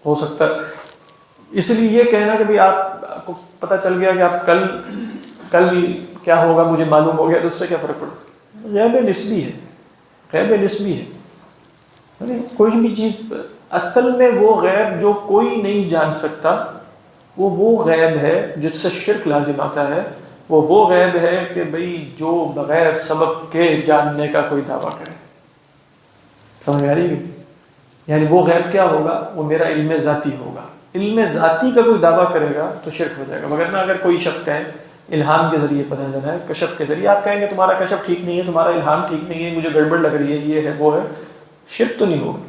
ہو سکتا ہے اس لیے یہ کہنا کہ بھئی آپ کو پتہ چل گیا کہ آپ کل کیا ہوگا مجھے معلوم ہو گیا، تو اس سے کیا فرق پڑتا ہے؟ غیب نسبی ہے، غیب نسبی ہے. کوئی بھی چیز اصل میں وہ غیب جو کوئی نہیں جان سکتا وہ غیب ہے جس سے شرک لازم آتا ہے. وہ غیب ہے کہ بھئی جو بغیر سبب کے جاننے کا کوئی دعویٰ کرے. سمجھ آ رہی ہے؟ یعنی وہ غیب کیا ہوگا؟ وہ میرا علم ذاتی ہوگا. علم ذاتی کا کوئی دعویٰ کرے گا تو شرک ہو جائے گا. مگر نہ اگر کوئی شخص کہے الہام کے ذریعے پتہ چلا ہے، کشف کے ذریعے، آپ کہیں گے تمہارا کشف ٹھیک نہیں ہے، تمہارا الہام ٹھیک نہیں ہے، مجھے گڑبڑ لگ رہی ہے، یہ ہے وہ ہے، شرک تو نہیں ہوگی.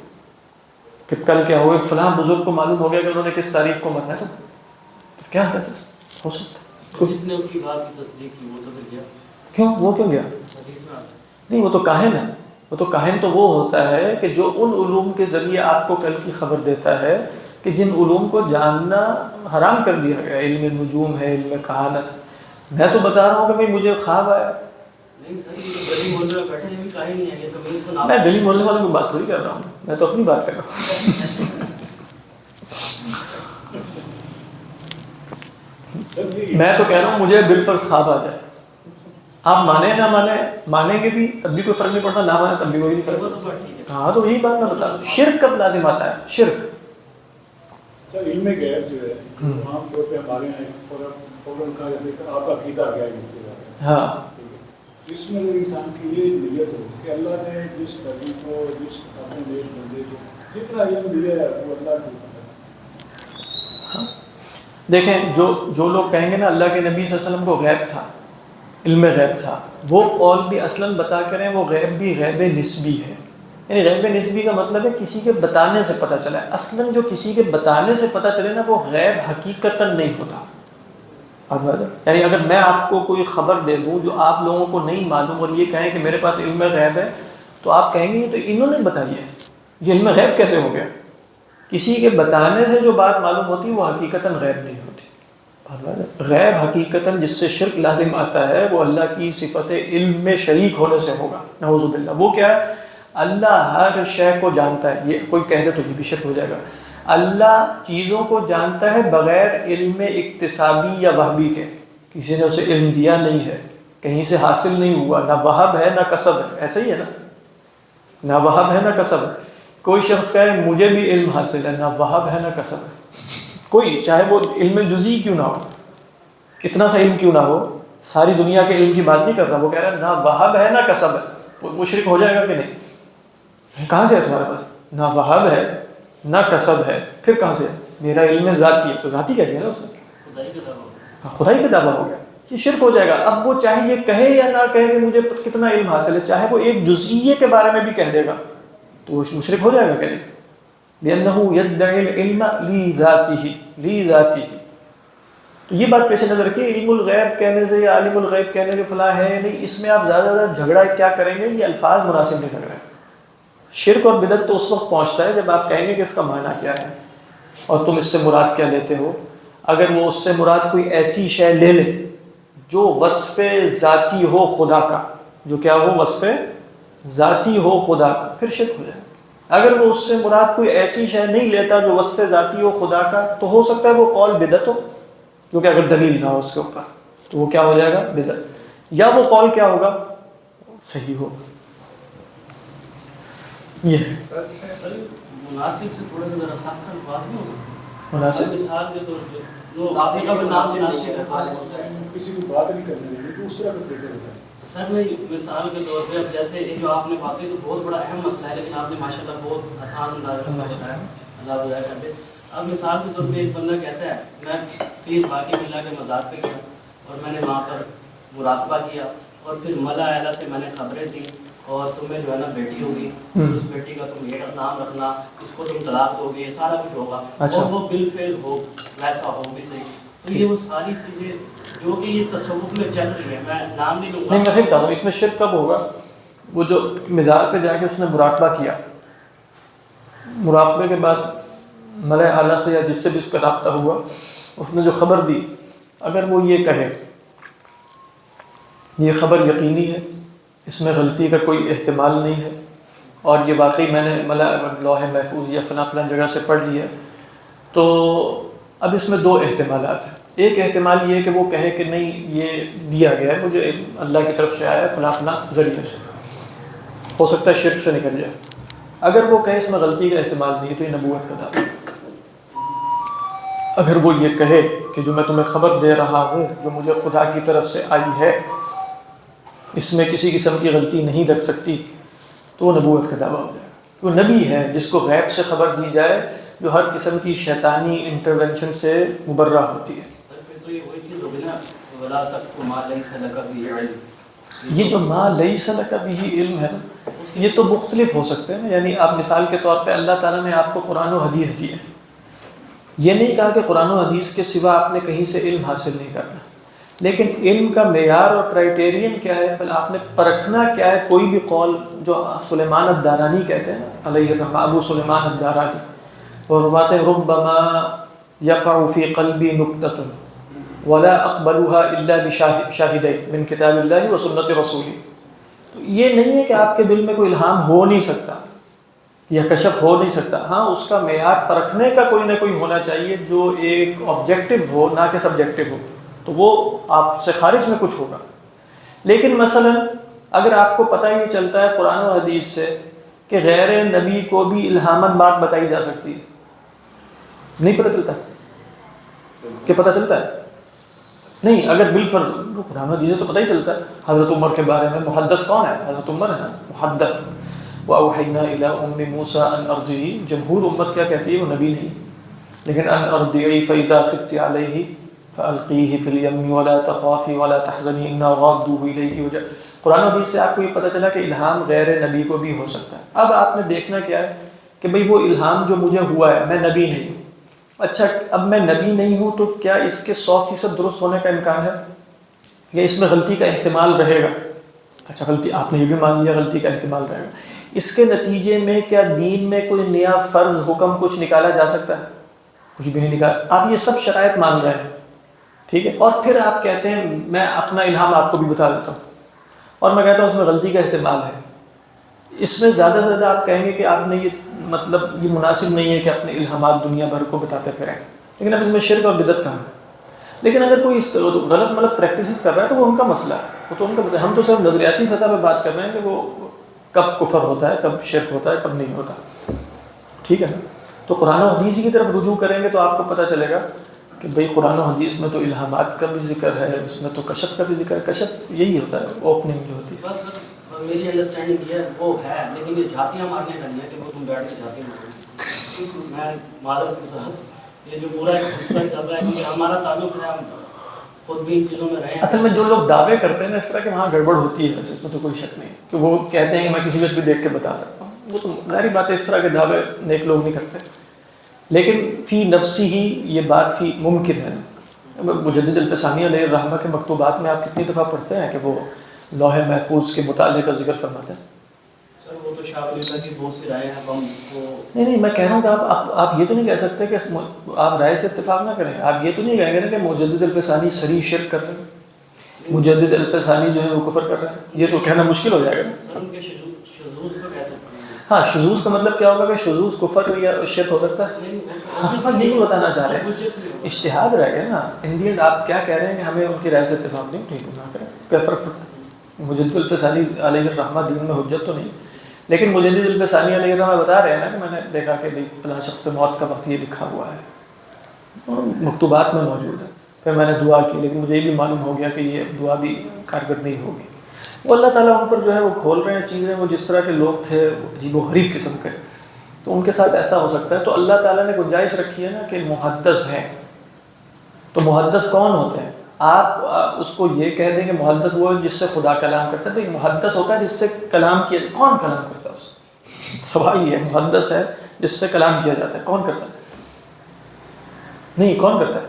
کہ کل کیا ہوگا، فلاں بزرگ کو معلوم ہو گیا کہ انہوں نے کس تاریخ کو مرنا ہے، تو کیا ہے ہو سکتا ہے. جس نے اس کی بات کی تصدیق کی وہ تو پھر گیا. کیوں؟ وہ کیوں گیا؟ نہیں، وہ تو کاہن ہے. وہ تو کاہن تو وہ ہوتا ہے کہ جو ان علوم کے ذریعے آپ کو کل کی خبر دیتا ہے کہ جن علوم کو جاننا حرام کر دیا گیا. علم نجوم ہے، علم کہانت ہے. میں تو بتا رہا ہوں کہ بھئی مجھے خواب آیا. نہیں سر، یہ تو گلی محلے میں بیٹھے ہیں بھی کاہن نہیں ہے، یہ تو اس کو نام. میں گلی محلے والوں کی بات تھوڑی کر رہا ہوں، میں تو اپنی بات کر رہا ہوں. میں تو کہہ رہا ہوں مجھے بالفرض خواب آ جائے، آپ مانیں نہ مانیں گے بھی تب بھی کوئی فرق نہیں پڑتا، نہ مانیں تب بھی کوئی نہیں فرق پڑتا. ہاں تو یہی بات میں بتا رہا ہوں. شرک کب لازم آتا ہے؟ شرک سر علم غیب جو ہے عام طور پہ ہمارے یہاں فوراً کہا جاتا ہے کہ آپ کا عقیدہ کیا ہے اس کے بارے میں. ہاں، اس میں اگر انسان کی یہ نیت ہو کہ اللہ نے جس نبی کو، جس اپنے نیک بندے کو جتنا علم دیا ہے وہ اللہ کو پتہ ہے. دیکھیں جو لوگ کہیں گے نا اللہ کے نبی صلی اللہ علیہ وسلم کو غیب تھا، علم غیب تھا، وہ قول بھی اصلاً بتا کریں وہ غیب بھی غیب نسبی ہے. یعنی غیب نسبی کا مطلب ہے کسی کے بتانے سے پتہ چلا ہے. اصلاً جو کسی کے بتانے سے پتہ چلے نا وہ غیب حقیقتاً نہیں ہوتا. یعنی اگر میں آپ کو کوئی خبر دے دوں جو آپ لوگوں کو نہیں معلوم اور یہ کہیں کہ میرے پاس علم غیب ہے، تو آپ کہیں گے یہ تو انہوں نے بتائی ہے، یہ علم غیب کیسے ہو گیا؟ کسی کے بتانے سے جو بات معلوم ہوتی وہ حقیقتاً غیب نہیں ہوتی. غیب حقیقتاً جس سے شرک لازم آتا ہے وہ اللہ کی صفت علم میں شریک ہونے سے ہوگا. نعوذ باللہ. وہ کیا ہے؟ اللہ ہر شے کو جانتا ہے. یہ کوئی کہہ دے تو یہ بھی شرک ہو جائے گا. اللہ چیزوں کو جانتا ہے بغیر علم اکتسابی یا وہبی کے. کسی نے اسے علم دیا نہیں ہے، کہیں سے حاصل نہیں ہوا، نہ وہب ہے نہ کسب ہے. ایسا ہی ہے نا، نہ وہب ہے نہ کسب ہے. کوئی شخص کہے مجھے بھی علم حاصل ہے، نہ وہب ہے نہ کسب ہے. کوئی چاہے وہ علم جزئی کیوں نہ ہو، اتنا سا علم کیوں نہ ہو، ساری دنیا کے علم کی بات نہیں کر رہا. وہ کہہ رہا ہے نہ وہب ہے نہ کسب ہے. وہ مشرک ہو جائے گا کہ نہیں؟ کہاں سے ہے تمہارے پاس؟ نہ وہب ہے نہ کسب ہے، پھر کہاں سے؟ میرا علم ذاتی ہے. تو ذاتی کہہ دیا نا اس نے، خدائی کا دعویٰ ہو گیا. یہ شرک ہو جائے گا. اب وہ چاہے یہ کہے یا نہ کہے کہ مجھے کتنا علم حاصل ہے، چاہے وہ ایک جزئیے کے بارے میں بھی کہہ دے گا تو وہ مشرک ہو جائے گا کہ نہیں؟ لِأَنَّهُ يَدَّعِي الْعِلْمَ لِذَاتِهِ. تو یہ بات پیش نظر رکھیے. علم الغیب کہنے سے یا عالم الغیب کہنے کے فلاں ہے نہیں، اس میں آپ زیادہ زیادہ جھگڑا کیا کریں گے؟ یہ الفاظ مناسب نہیں لگ رہے. شرک اور بدعت تو اس وقت پہنچتا ہے جب آپ کہیں گے کہ اس کا معنی کیا ہے اور تم اس سے مراد کیا لیتے ہو. اگر وہ اس سے مراد کوئی ایسی شے لے لے جو وصف ذاتی ہو خدا کا، جو کیا ہو؟ وصف ذاتی ہو خدا کا، پھر شرک ہو جائے. اگر وہ اس سے مراد کوئی ایسی شے نہیں لیتا جو وصف ذاتی ہو خدا کا، تو ہو سکتا ہے وہ قول بدعت ہو، کیونکہ اگر دلیل نہ ہو اس کے اوپر تو وہ کیا ہو جائے گا؟ بدعت. یا وہ قول کیا ہوگا؟ صحیح ہو. یہ مناسب سے تھوڑے ذرا سخت بات نہیں ہو سکتی؟ مناسب مثال کے طور پہ جو آپ نے کہا مناسب ہے، کسی کو بات نہیں کرنے دیں تو اس طرح کا طریقہ ہوتا ہے. سر میں مثال کے طور پہ اب جیسے یہ جو آپ نے باتیں تو بہت بڑا اہم مسئلہ ہے، لیکن آپ نے ماشاءاللہ بہت آسان انداز میں بتایا، اللہ بدائے کر دے. اب مثال کے طور پہ ایک بندہ کہتا ہے میں پیر باقی ملا کے مزار پہ گیا اور میں نے وہاں پر مراقبہ کیا اور پھر ملا اعلیٰ سے میں نے خبریں دی اور تمہیں جو ہے نا بیٹی ہوگی، اس بیٹی کا تم یہ نام رکھنا، اس کو تم طلاق دو گے، یہ سارا کچھ ہوگا. اور وہ بالفعل ہو ویسا ہو بھی صحیح. تو یہ وہ ساری چیزیں جو کہ یہ تصوف میں چل رہی ہے، میں نام نہیں لوں گا. نہیں، میں صحیح بتا ہوں. اس میں شرک کب ہوگا؟ وہ جو مزار پہ جا کے اس نے مراقبہ کیا، مراقبے کے بعد ملائے اعلیٰ سے یا جس سے بھی اس کا رابطہ ہوا، اس نے جو خبر دی، اگر وہ یہ کہے یہ خبر یقینی ہے، اس میں غلطی کا کوئی احتمال نہیں ہے اور یہ واقعی میں نے لوح محفوظ یا فلاں فلاں جگہ سے پڑھ لی ہے، تو اب اس میں دو احتمالات ہیں. ایک احتمال یہ ہے کہ وہ کہے کہ نہیں یہ دیا گیا ہے مجھے اللہ کی طرف سے آیا ہے فلاں فلاں ذریعے سے، ہو سکتا ہے شرک سے نکل جائے. اگر وہ کہے اس میں غلطی کا احتمال نہیں تو یہ نبوت کا دعویٰ ہے۔ اگر وہ یہ کہے کہ جو میں تمہیں خبر دے رہا ہوں جو مجھے خدا کی طرف سے آئی ہے اس میں کسی قسم کی غلطی نہیں لگ سکتی تو وہ نبوت کا دعویٰ ہو جائے گا۔ وہ نبی ہے جس کو غیب سے خبر دی جائے جو ہر قسم کی شیطانی انٹرونشن سے مبرہ ہوتی ہے۔ پھر تو یہ وہی چیز ہوگی نا، وَلَا تَقْفُ مَا لَيْسَ لَكَ بِهِ عِلْمٌ، یہ جو ما لیس لک بہ علم ہے نا، یہ تو مختلف ہو سکتے ہیں نا، یعنی آپ مثال کے طور پہ اللہ تعالیٰ نے آپ کو قرآن و حدیث دی ہے، یہ نہیں کہا کہ قرآن و حدیث کے سوا آپ نے کہیں سے علم حاصل نہیں کرنا، لیکن علم کا معیار اور کرائٹیرین کیا ہے، بل آپ نے پرکھنا کیا ہے۔ کوئی بھی قول جو سلیمان الدارانی کہتے ہیں نا علیہ الرحمہ، ابو سلیمان الدارانی، وہ فرماتے ہیں ربما یقع فی قلبی نکتۃ ولا اقبلها الا بشاہدین من کتاب اللہ و سنت رسولی۔ تو یہ نہیں ہے کہ آپ کے دل میں کوئی الہام ہو نہیں سکتا یا کشف ہو نہیں سکتا، ہاں اس کا معیار پرکھنے کا کوئی نہ کوئی ہونا چاہیے جو ایک آبجیکٹو ہو نہ کہ سبجیکٹو ہو، تو وہ آپ سے خارج میں کچھ ہوگا۔ لیکن مثلا اگر آپ کو پتہ یہ چلتا ہے قرآن و حدیث سے کہ غیر نبی کو بھی الہاماً بات بتائی جا سکتی ہے، نہیں پتہ چلتا کہ پتہ چلتا ہے نہیں، اگر بالفرض قرآن و حدیث سے تو پتہ ہی چلتا ہے۔ حضرت عمر کے بارے میں محدث کون ہے؟ حضرت عمر ہے نا محدث۔ وَأَوْحَيْنَا إِلَىٰ أُمِّ مُوسَىٰ أَنْ أَرْضِعِيهِ، جمہور امت کیا کہتی ہے؟ وہ نبی نہیں، لیکن أَنْ أَرْضِعِي فَإِذَا خِفْتِ عَلَيْهِ فَأَلْقِيهِ فِي الْيَمِّ وَلَا تَخَافِي وَلَا تَحْزَنِي إِنَّا رَادُّوهُ إِلَيْكِ۔ قرآن و حدیث سے آپ کو یہ پتہ چلا کہ الہام غیر نبی کو بھی ہو سکتا ہے۔ اب آپ نے دیکھنا کیا ہے کہ بھئی وہ الہام جو مجھے ہوا ہے، میں نبی نہیں ہوں، اچھا اب میں نبی نہیں ہوں تو کیا اس کے 100% درست ہونے کا امکان ہے یا اس میں غلطی کا احتمال رہے گا؟ اچھا غلطی آپ نے یہ بھی مان لیا، غلطی کا احتمال رہے گا، اس کے نتیجے میں کیا دین میں کوئی نیا فرض حکم کچھ نکالا جا سکتا ہے؟ کچھ بھی نہیں نکالا۔ آپ یہ سب شرائط مان رہے ہیں، ٹھیک ہے، اور پھر آپ کہتے ہیں میں اپنا الہام آپ کو بھی بتا دیتا ہوں اور میں کہتا ہوں اس میں غلطی کا احتمال ہے۔ اس میں زیادہ سے زیادہ آپ کہیں گے کہ آپ نے یہ مطلب یہ مناسب نہیں ہے کہ اپنے الہامات دنیا بھر کو بتاتے پھریں، لیکن اب اس میں شرک اور بدعت کہاں ہے؟ لیکن اگر کوئی غلط مطلب پریکٹسز کر رہا ہے تو وہ ان کا مسئلہ ہے، وہ تو ان کا مسئلہ ہے۔ ہم تو صرف نظریاتی سطح پہ بات کر رہے ہیں کہ وہ کب کفر ہوتا ہے، کب شرک ہوتا ہے، کب نہیں ہوتا، ٹھیک ہے نا؟ تو قرآن و حدیث کی طرف رجوع کریں گے تو آپ کو پتہ چلے گا کہ بھئی قرآن و حدیث میں تو الہامات کا بھی ذکر ہے، اس میں تو کشف کا بھی ذکر ہے۔ کشف یہی ہوتا ہے اوپننگ جو ہوتی ہے۔ بس میری انڈرسٹینڈنگ یہ وہ ہے، لیکن یہ جھاتیاں مارنے کا نہیں ہے کہ وہ تم بیٹھ کے جھاتی مارو۔ میں معذرت کے ساتھ یہ جو پورا ایک سلسلہ چل رہا ہے کیونکہ ہمارا تعلق ہے، ہم خود بھی ان چیزوں میں رہے ہیں۔ اصل میں جو لوگ دعوے کرتے ہیں نا اس طرح کے وہاں گڑبڑ ہوتی ہے، ویسے اس میں تو کوئی شک نہیں کہ وہ کہتے ہیں کہ میں کسی وقت بھی دیکھ کے بتا سکتا ہوں، وہ تو ظاہری بات ہے، اس طرح کے دعوے نیک لوگ نہیں کرتے، لیکن فی نفسی ہی یہ بات فی ممکن ہے۔ مجدد الفسانی علیہ الرحمہ کے مکتوبات میں آپ کتنی دفعہ پڑھتے ہیں کہ وہ لوح محفوظ کے مطالعے کا ذکر فرماتے ہیں؟ سر وہ تو شاہ ولی اللہ کی بہت سی رائے ہیں، ہم اس کو نہیں میں کہہ رہا ہوں کہ آپ یہ تو نہیں کہہ سکتے کہ آپ رائے سے اتفاق نہ کریں، آپ یہ تو نہیں کہیں گے نا کہ مجدد الفسانی صریح شرک کر رہے ہیں، مجدد الفسانی جو ہے وہ کفر کر رہے ہیں، یہ تو کہنا مشکل ہو جائے گا نا۔ سر ان کے شذوذ تو کہہ سکتے ہیں۔ ہاں شذوذ کا مطلب کیا ہوگا کہ شذوذ کفر یا شرک ہو سکتا ہے؟ ہاں یہی بتانا چاہ رہے ہیں، اجتہاد رہ گیا نا۔ ان دی اینڈ آپ کیا کہہ رہے ہیں کہ ہمیں ان کی رائے سے اتفاق نہیں نہ کریں، کیا فرق پڑتا ہے؟ مجدد الفسانی علیہ الرحمہ دین میں حجت تو نہیں، لیکن مجدد الفسانی علیہ الرحمہ بتا رہے ہیں نا کہ میں نے دیکھا کہ فلاں شخص پہ موت کا وقت یہ لکھا ہوا ہے اور مکتوبات میں موجود ہے، پھر میں نے دعا کی، لیکن مجھے یہ بھی معلوم ہو گیا کہ یہ دعا بھی کارگر نہیں ہوگی۔ وہ اللہ تعالیٰ ان پر جو ہے وہ کھول رہے ہیں چیزیں، وہ جس طرح کے لوگ تھے عجیب و غریب قسم کے، تو ان کے ساتھ ایسا ہو سکتا ہے۔ تو اللہ تعالیٰ نے گنجائش رکھی ہے نا کہ محدث ہیں، تو محدث کون ہوتے ہیں؟ آپ اس کو یہ کہہ دیں کہ محدث وہ ہے جس سے خدا کلام کرتا ہے، تو ایک محدث ہوتا ہے جس سے کلام کیا، کون کلام کرتا ہے؟ سوال یہ ہے، محدث ہے جس سے کلام کیا جاتا ہے، کون کرتا ہے؟ نہیں کون کرتا ہے؟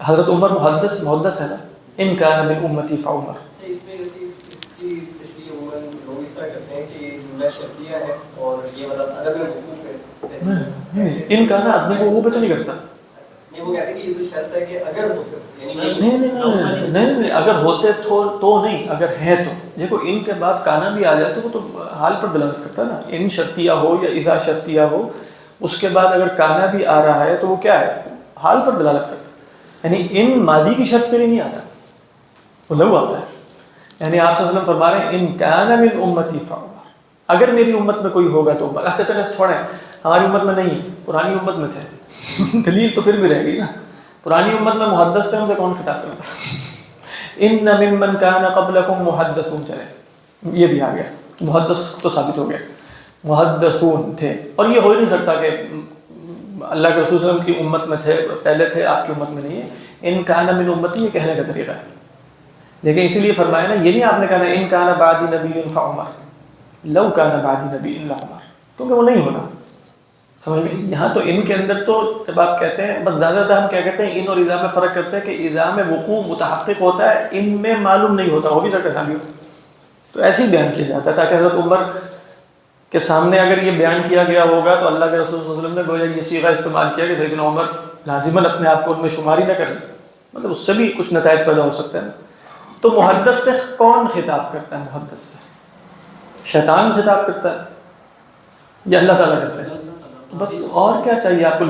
حضرت عمر محدث ہے نا، ان کان من امتی فعمر۔ اس کی تشریح عموماً لوگ اس طرح کرتے ہیں کہ جملہ شرطیہ ہے اور یہ مطلب عدم وقوع ہے۔ ان کان عدم وقوع پہ تو نہیں کرتا، نہیں وہ کہتے ہیں کہ یہ تو شرط ہے کہ اگر ہوتے نہیں اگر ہوتے تو نہیں، اگر ہیں تو دیکھو ان کے بعد کانا بھی آ جائے تو وہ تو حال پر دلالت کرتا ہے نا، ان شرطیہ ہو یا اذا شرطیہ ہو، اس کے بعد اگر کانا بھی آ رہا ہے تو وہ کیا ہے؟ حال پر دلالت کرتا ہے، یعنی ان ماضی کی شرط کے لیے نہیں آتا، وہ لو آتا ہے، یعنی آپ صلی اللہ علیہ وسلم فرما رہے ہیں ان کان من امتی فعمر، اگر میری امت میں کوئی ہوگا تو عمر. اچھا چلیں چھوڑیں, ہماری امت میں نہیں, پرانی امت میں تھے. دلیل تو پھر بھی رہے گی نا. پرانی امت میں محدث تھے, ان سے کون خطاب کرتا تھا؟ ان ممن کان قبلکم محدثون, چلے یہ بھی آ گیا, محدث تو ثابت ہو گیا, محدثون تھے. اور یہ ہو ہی نہیں سکتا کہ اللہ کے رسول صلی اللہ علیہ وسلم کی امت میں تھے, پہلے تھے, آپ کی امت میں نہیں ہے. ان کان من امتی, یہ کہنے کا طریقہ ہے. لیکن اسی لیے فرمایا نا, یہ نہیں آپ نے کہا ان کان بعدی نبی فعمر, لو کان بعدی نبی لعمر, کیونکہ وہ نہیں ہونا. سمجھ میں یہاں تو ان کے اندر تو جب آپ کہتے ہیں, بس زیادہ تر ہم کیا کہتے ہیں, ان اور اذا میں فرق کرتے ہیں کہ اذا میں وقوع متحقق ہوتا ہے, ان میں معلوم نہیں ہوتا. ہو بھی سکتا ہے بھی, تو ایسے ہی بیان کیا جاتا ہے تاکہ حضرت عمر کے سامنے اگر یہ بیان کیا گیا ہوگا تو اللہ کے رسول صلی اللہ علیہ وسلم نے گویا یہ صیغہ استعمال کیا کہ سیدنا عمر لازماً اپنے آپ کو ان میں شماری نہ کریں, مطلب اس سے بھی کچھ نتائج پیدا ہو سکتے ہیں. تو محدث سے کون خطاب کرتا ہے؟ محدث سے شیطان خطاب کرتا ہے یا اللہ تعالیٰ کرتا ہے؟ بس اور کیا چاہیے آپ کو؟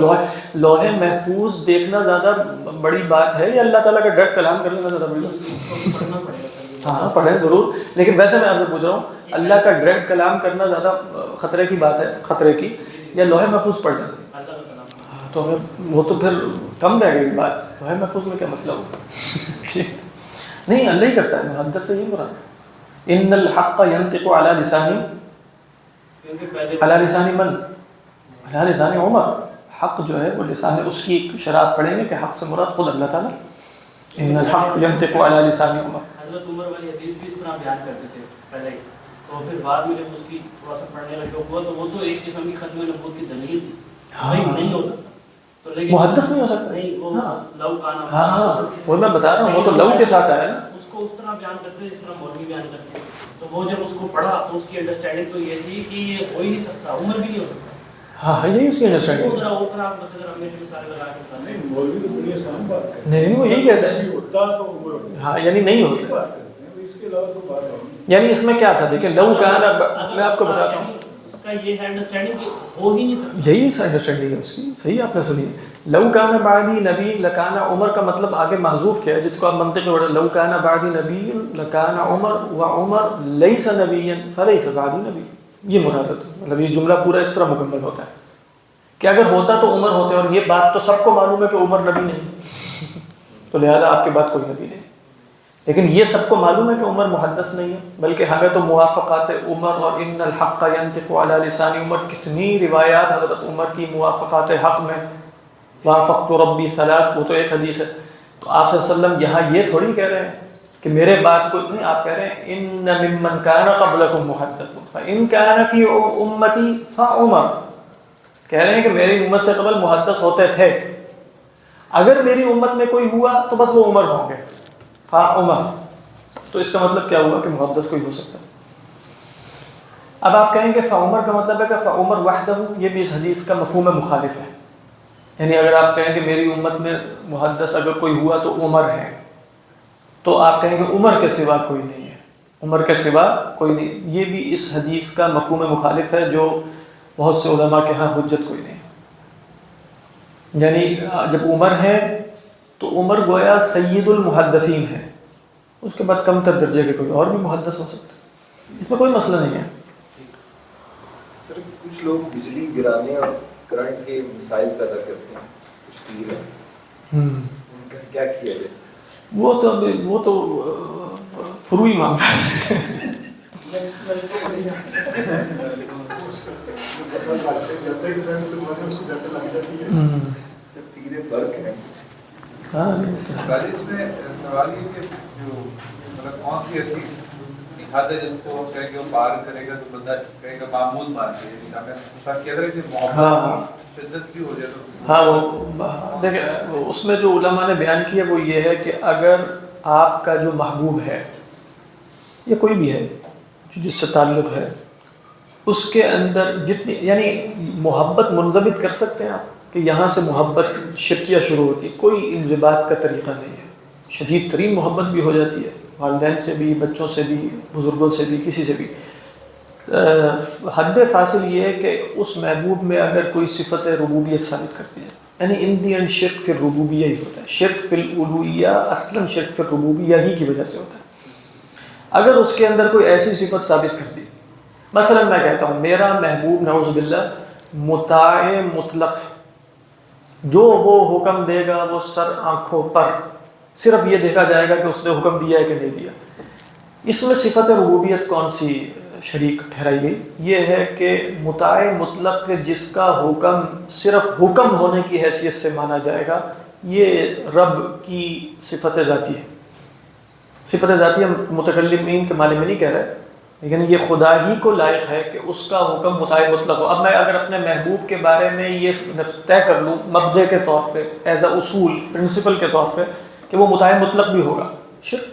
لوح محفوظ دیکھنا زیادہ بڑی بات ہے یا اللہ تعالیٰ کا ڈائریکٹ کلام کر لینا زیادہ بڑی بات؟ ہاں پڑھیں ضرور, لیکن ویسے میں آپ سے پوچھ رہا ہوں, اللہ کا ڈائریکٹ کلام کرنا زیادہ خطرے کی بات ہے, خطرے کی, یا لوح محفوظ پڑھ لینا؟ تو وہ تو پھر کم رہ گئی بات. لوح محفوظ میں کیا مسئلہ ہوگا؟ ٹھیک نہیں, اللہ ہی کرتا ہے. محدث سے یہ مراد, ان الحق ينطق على لسانی, على لسانی من؟ على لسانی عمر. حق جو ہے وہ لسان ہے, اس کی شرح پڑھیں گے کہ حق سے مراد خود اللہ تعالیٰ. ان الحق ينطق على لسانی عمر. حضرت عمر والی حدیث بھی اس طرح بیان کرتے تھے پہلے ہی, تو پھر بعد میں جب اس کی تھوڑا سا پڑھنے کا شوق ہوا تو وہ تو ایک قسم کی ختم نبوت کی دلیل تھی. نہیں ہو سکتا تو, لیکن محدث نہیں ہو سکتا. نہیں, وہ لو کانا, ہاں وہ میں بتا رہا ہوں, وہ تو لو کے ساتھ آیا نا. اس کو اس طرح بیان کرتے جس طرح مولوی بیان کرتے ہیں. تو وہ جب اس کو پڑھا تو اس کی انڈرسٹینڈنگ تو یہ تھی کہ یہ ہو ہی نہیں سکتا, عمر بھی نہیں ہو سکتا. ہاں یہی اس کی انڈرسٹینڈنگ. نہیں مولوی تو بڑی آسان بات ہے. نہیں وہ یہی کہتا ہے, ہوتا تو عمر ہوتا. ہاں یعنی نہیں ہوتا. بات کرتے ہیں, اس کے علاوہ تو بات نہیں. یعنی اس میں کیا تھا دیکھیں, لو کانا, میں آپ کو بتاتا ہوں, اس کا یہ ہے انڈرسٹینڈنگ کہ ہو ہی نہیں سکتا. یہی انڈرسٹینڈنگ ہے اس کی. صحیح آپ نے سنی. لو کانا بعدی نبی لکانا عمر کا مطلب آگے محذوف کیا ہے, جس کو آپ منطق میں پڑھیں, لو کانا بعدی نبی لکانا عمر وعمر لیس نبیا فلیس بعدی نبی. یہ مراد ہے. مطلب یہ جملہ پورا اس طرح مکمل ہوتا ہے کہ اگر ہوتا تو عمر ہوتے, اور یہ بات تو سب کو معلوم ہے کہ عمر نبی نہیں, تو لہذا آپ کے بعد کوئی نبی نہیں. لیکن یہ سب کو معلوم ہے کہ عمر محدث نہیں ہے, بلکہ ہمیں تو موافقات عمر اور ان الحق ينطق على لسان عمر, کتنی روایات حضرت عمر کی موافقات حق میں, وافقت ربی ثلاث, وہ تو ایک حدیث ہے. تو آپ صلی اللہ علیہ وسلم یہاں یہ تھوڑی کہہ رہے ہیں کہ میرے بعد کوئی نہیں, آپ کہہ رہے ہیں ان ممن کان قبلکم محدث فان کان فی امتی فعمر. کہہ رہے ہیں کہ میری امت سے قبل محدث ہوتے تھے, اگر میری امت میں کوئی ہوا تو بس وہ عمر ہوں گے, فعمر. تو اس کا مطلب کیا ہوا کہ محدث کوئی ہو سکتا ہے. اب آپ کہیں گے فعمر کا مطلب ہے کہ فعمر وحدہ, یہ بھی اس حدیث کا مفہوم مخالف ہے. یعنی اگر آپ کہیں کہ میری امت میں محدث اگر کوئی ہوا تو عمر ہے, تو آپ کہیں گے عمر کے سوا کوئی نہیں ہے, عمر کے سوا کوئی نہیں. یہ بھی اس حدیث کا مفہوم مخالف ہے, جو بہت سے علماء کے ہاں حجت کوئی نہیں. یعنی جب عمر ہے تو عمر گویا سید المحدثین ہے, اس کے بعد کم تر درجے کے کوئی اور بھی محدث ہو سکتا ہے, اس میں کوئی مسئلہ نہیں ہے. سر کچھ لوگ بجلی گرانے اور کرنٹ کے مسائل پیدا کرتے ہیں, کچھ پیر ہیں, ان کا کیا کیا جائے؟ وہ تو فروعی معاملہ ہے. اس میں سوال یہ کہ جو مطلب کون سی ایسی حد ہے جس کو کہیں گے وہ پار کرے گا تو بندہ کہیں گا معمول مان کے, ہمیں کہہ رہے کہ محبت شدت بھی ہو جائے تو. ہاں وہ دیکھیں, اس میں جو علماء نے بیان کیا وہ یہ ہے کہ اگر آپ کا جو محبوب ہے یا کوئی بھی ہے جو جس سے تعلق ہے, اس کے اندر جتنی یعنی محبت منضبط کر سکتے ہیں آپ کہ یہاں سے محبت شرکیہ شروع ہوتی ہے, کوئی انضباط کا طریقہ نہیں ہے. شدید ترین محبت بھی ہو جاتی ہے, والدین سے بھی, بچوں سے بھی, بزرگوں سے بھی, کسی سے بھی. حد فاصل یہ ہے کہ اس محبوب میں اگر کوئی صفت ربوبیت ثابت کرتی ہے, یعنی ان دی اینڈ شرک فی الربوبیہ ہی ہوتا ہے. شرک فی الالوہیہ اصلاً شرک فی الربوبیہ ہی کی وجہ سے ہوتا ہے. اگر اس کے اندر کوئی ایسی صفت ثابت کر دی مثلا میں کہتا ہوں میرا محبوب نعوذ باللہ مطاع مطلق ہے، جو وہ حکم دے گا وہ سر آنکھوں پر، صرف یہ دیکھا جائے گا کہ اس نے حکم دیا ہے کہ نہیں دیا۔ اس میں صفت ربوبیت کون سی شریک ٹھہرائی گئی؟ یہ ہے کہ مطاع مطلق جس کا حکم صرف حکم ہونے کی حیثیت سے مانا جائے گا، یہ رب کی صفت ذاتی ہے۔ صفت ذاتی ہم متکلمین کے معنی میں نہیں کہہ رہے، لیکن یہ خدا ہی کو لائق ہے کہ اس کا حکم مطاع مطلق ہو۔ اب میں اگر اپنے محبوب کے بارے میں یہ طے کر لوں مبدأ کے طور پہ، ایز اے اصول پرنسپل کے طور پہ کہ وہ مطاع مطلق بھی ہوگا، شرک۔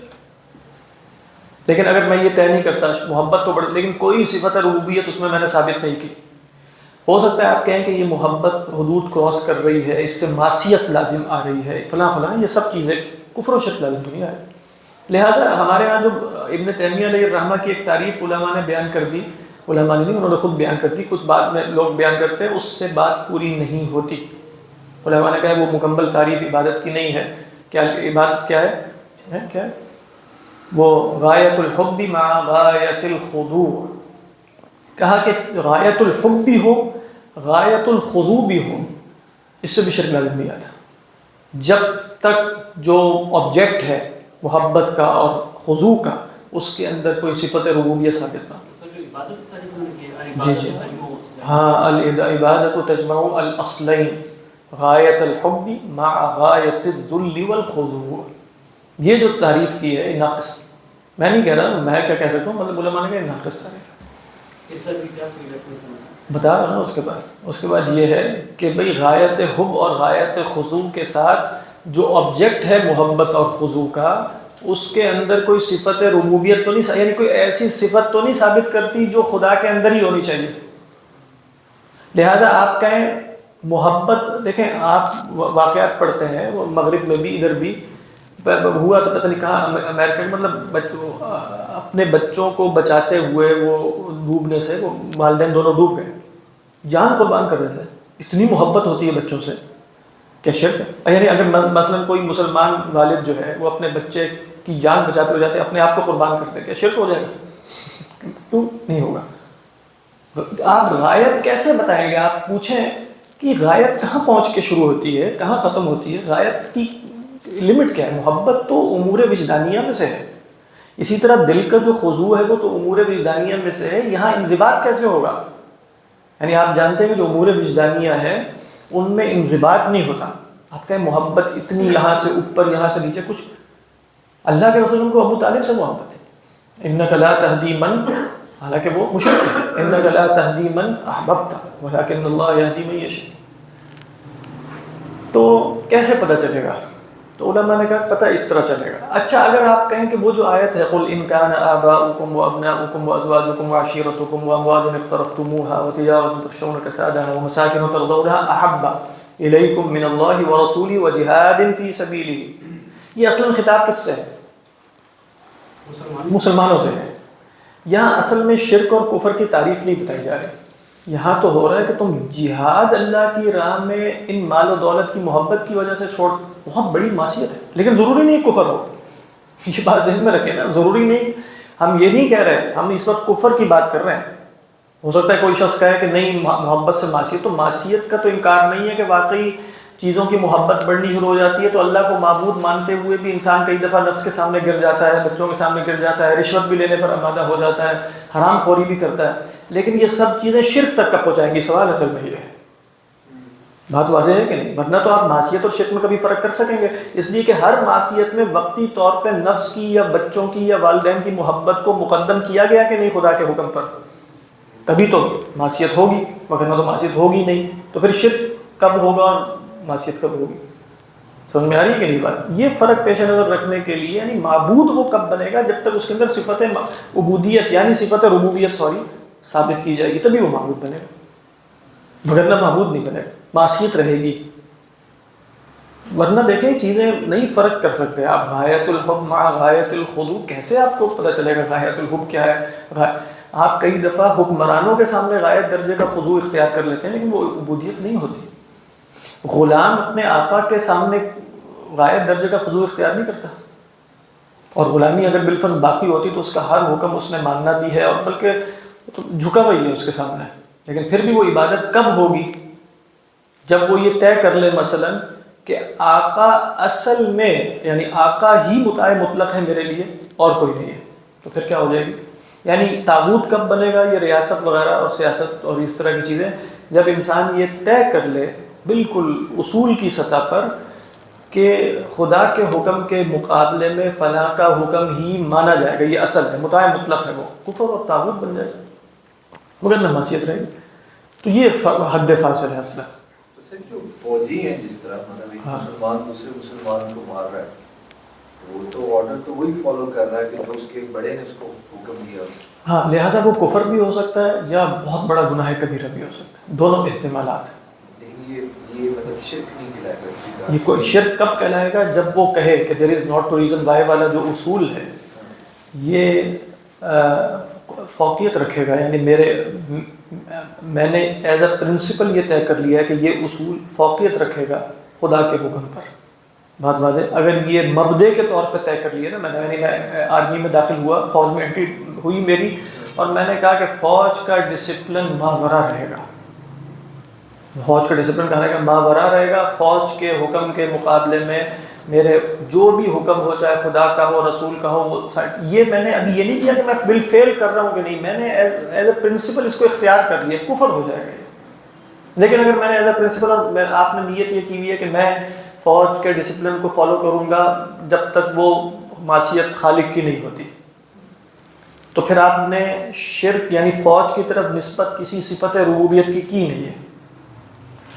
لیکن اگر میں یہ طے نہیں کرتا محبت تو بڑی، لیکن کوئی صفت ربوبیت اس میں نے ثابت نہیں کی، ہو سکتا ہے آپ کہیں کہ یہ محبت حدود کراس کر رہی ہے، اس سے معصیت لازم آ رہی ہے، فلاں فلاں، یہ سب چیزیں کفر و شرک لازم تو نہیں آ رہی۔ لہذا ہمارے ہاں جو ابن تیمیہ علیہ الرحمہ کی ایک تعریف علماء نے بیان کر دی، علماء نے نہیں انہوں نے خود بیان کر دی، کچھ بعد میں لوگ بیان کرتے ہیں، اس سے بات پوری نہیں ہوتی۔ علماء نے کہا وہ مکمل تعریف عبادت کی نہیں ہے۔ کیا عبادت کیا ہے؟ کیا ہے وہ؟ غایت الحب مع غایت الخضوع، کہا کہ غایت الحب بھی ہو غایت الخضوع بھی ہو، اس سے بھی شرک لازم نہیں آتا، جب تک جو آبجیکٹ ہے محبت کا اور خضوع کا اس کے اندر کوئی صفت ربوبیت ثابت نہ ہو۔ سر جو عبادت کی تعریف انہوں نے کی ہے، جی عبادت جی تجمع الاسلام۔ ہاں، العبادت تجمع الاصلین غایت الحب مع غایت الذل والخضوع، یہ جو تعریف کی ہے ناقص، میں نہیں کہہ رہا، میں کیا کہہ سکتا ہوں، مطلب علماء نے کہا ناقص تعریف ہے۔ پھر سر بھی کیا صحیح ہے؟ بتا رہا نا اس کے بعد یہ ہے کہ بھئی غایت حب اور غایت خضوع کے ساتھ جو آبجیکٹ ہے محبت اور خضوع کا، اس کے اندر کوئی صفت ربوبیت تو نہیں، یعنی کوئی ایسی صفت تو نہیں ثابت کرتی جو خدا کے اندر ہی ہونی چاہیے۔ لہذا آپ کہیں محبت، دیکھیں آپ واقعات پڑھتے ہیں وہ مغرب میں بھی ادھر بھی ہوا، تو پتہ نہیں کہاں امریکہ میں، مطلب اپنے بچوں کو بچاتے ہوئے وہ ڈوبنے سے، وہ والدین دونوں ڈوب گئے، جان قربان کر دیتے ہیں، اتنی محبت ہوتی ہے بچوں سے، کیا شرک ہے؟ یعنی اگر مثلا کوئی مسلمان والد جو ہے وہ اپنے بچے کی جان بچاتے ہو جاتے اپنے آپ کو قربان کرتے، کیا شرک ہو جائے گا؟ کیوں نہیں ہوگا؟ آپ غایت کیسے بتائیں گے؟ آپ پوچھیں کہ غایت کہاں پہنچ کے شروع ہوتی ہے، کہاں ختم ہوتی ہے، غایت کی لمٹ کیا ہے؟ محبت تو امور وجدانیہ میں سے ہے، اسی طرح دل کا جو خضوع ہے وہ تو امور وجدانیہ میں سے ہے، یہاں انضباط کیسے ہوگا؟ یعنی آپ جانتے ہیں کہ جو امور وجدانیہ ہے ان میں انضباط نہیں ہوتا۔ آپ کہیں محبت اتنی یہاں سے اوپر یہاں سے نیچے، کچھ اللہ کے رسول کو ابو طالب سے محبت ہے، انک لا تہدی من، حالانکہ وہ مشرک ہے، انک لا تہدی من احببت ولکن اللہ یہدی من یشاء۔ تو کیسے پتہ چلے گا؟ تو علماء نے کہا پتہ اس طرح چلے گا۔ اچھا اگر آپ کہیں کہ وہ جو آیت ہے قل ان کان آباؤکم وابناؤکم وازواجکم وعشیرتکم واموال اقترفتموها وتجارة تخشون کسادها ومساکن ترضونها احب الیکم من اللہ ورسولہ وجہاد فی سبیلہ، یہ اصلا خطاب کس سے ہے؟ مسلمانوں سے ہے۔ یہاں اصل میں شرک اور کفر کی تعریف نہیں بتائی جا رہی، یہاں تو ہو رہا ہے کہ تم جہاد اللہ کی راہ میں ان مال و دولت کی محبت کی وجہ سے چھوڑ، بہت بڑی معصیت ہے، لیکن ضروری نہیں کفر ہو، یہ بات ذہن میں رکھیں نا، ضروری نہیں، ہم یہ نہیں کہہ رہے، ہم اس وقت کفر کی بات کر رہے ہیں۔ ہو سکتا ہے کوئی شخص کہے کہ نہیں محبت سے معصیت، تو معصیت کا تو انکار نہیں ہے کہ واقعی چیزوں کی محبت بڑھنی شروع ہو جاتی ہے، تو اللہ کو معبود مانتے ہوئے بھی انسان کئی دفعہ نفس کے سامنے گر جاتا ہے، بچوں کے سامنے گر جاتا ہے، رشوت بھی لینے پر آمادہ ہو جاتا ہے، حرام خوری بھی کرتا ہے، لیکن یہ سب چیزیں شرک تک کا پہنچائیں گی۔ سوال اصل میں یہ ہے، بات واضح ہے کہ نہیں؟ ورنہ تو آپ معصیت اور شرک میں کبھی فرق کر سکیں گے، اس لیے کہ ہر معصیت میں وقتی طور پہ نفس کی یا بچوں کی یا والدین کی محبت کو مقدم کیا گیا کہ نہیں خدا کے حکم پر، تبھی تو معصیت ہوگی، ورنہ تو معصیت ہوگی نہیں۔ تو پھر شرک کب ہوگا اور معصیت کب ہوگی؟ سمجھ میں آ رہی ہے کہ نہیں بات؟ یہ فرق پیش نظر رکھنے کے لیے، یعنی معبود وہ کب بنے گا؟ جب تک اس کے اندر صفت عبودیت یعنی صفت ربوبیت ثابت کی جائے گی، تبھی وہ معبود بنے گا، ورنہ معبود نہیں بنے گا، معصیت رہے گی۔ ورنہ دیکھیں چیزیں نہیں فرق کر سکتے آپ، غایت الحب مع غایت الخضوع، کیسے آپ کو پتہ چلے گا غایت الحب کیا ہے؟ آپ کئی دفعہ حکمرانوں کے سامنے غایت درجے کا خضوع اختیار کر لیتے ہیں، لیکن وہ عبودیت نہیں ہوتی۔ غلام اپنے آقا کے سامنے غایت درجے کا خضوع اختیار نہیں کرتا، اور غلامی اگر بالفرض باقی ہوتی تو اس کا ہر حکم اس نے ماننا بھی ہے، اور بلکہ تو جھکا ہوا ہی ہے اس کے سامنے، لیکن پھر بھی وہ عبادت کب ہوگی؟ جب وہ یہ طے کر لے مثلا کہ آقا اصل میں یعنی آقا ہی مطاع مطلق ہے میرے لیے اور کوئی نہیں ہے، تو پھر کیا ہو جائے گی؟ یعنی طاغوت کب بنے گا؟ یہ ریاست وغیرہ اور سیاست اور اس طرح کی چیزیں جب انسان یہ طے کر لے بالکل اصول کی سطح پر کہ خدا کے حکم کے مقابلے میں فلاں کا حکم ہی مانا جائے گا، یہ اصل ہے، مطاع مطلق ہے، وہ کفر اور طاغوت بن جائے گا، مگر نہ معصیت رہے گی۔ تو یہ حد فاصل ہے اصلا۔ تو سر جو فوجی ہیں جس طرح مطلب ایک مسلمان دوسرے مسلمان کو مار رہا ہے، وہ تو آرڈر تو وہی فالو کر رہا ہے کہ جو اس کے بڑے نے اس کو حکم دیا۔ ہاں، لہذا وہ کفر بھی ہو سکتا ہے یا بہت بڑا گناہ کبیرہ بھی ہو سکتا ہے، دونوں احتمالات ہیں۔ لیکن یہ مطلب شرک نہیں کہلائے گا کسی کا۔ یہ کوئی شرک کب کہلائے گا؟ جب وہ کہے کہ there is not to reason why والا جو اصول ہے یہ فوقیت رکھے گا، یعنی میں نے ایز اے پرنسپل یہ طے کر لیا ہے کہ یہ اصول فوقیت رکھے گا خدا کے حکم پر۔ بات واضح، اگر یہ مبدے کے طور پہ طے کر لیا نا میں آرمی میں داخل ہوا، فوج میں انٹری ہوئی میری، اور میں نے کہا کہ فوج کا ڈسپلن ماورا رہے گا، فوج کا ڈسپلن کہا رہے گا ماورا رہے گا، فوج کے حکم کے مقابلے میں میرے جو بھی حکم ہو، چاہے خدا کا ہو رسول کا ہو، وہ یہ میں نے ابھی یہ نہیں کیا کہ میں بل فیل کر رہا ہوں کہ نہیں، میں نے ایز اے پرنسپل اس کو اختیار کر لیا، کفر ہو جائے گا یہ۔ لیکن اگر میں نے ایز اے پرنسپل، اور آپ نے نیت یہ کی ہوئی ہے کہ میں فوج کے ڈسپلن کو فالو کروں گا جب تک وہ معصیت خالق کی نہیں ہوتی، تو پھر آپ نے شرک یعنی فوج کی طرف نسبت کسی صفت ربوبیت کی نہیں ہے۔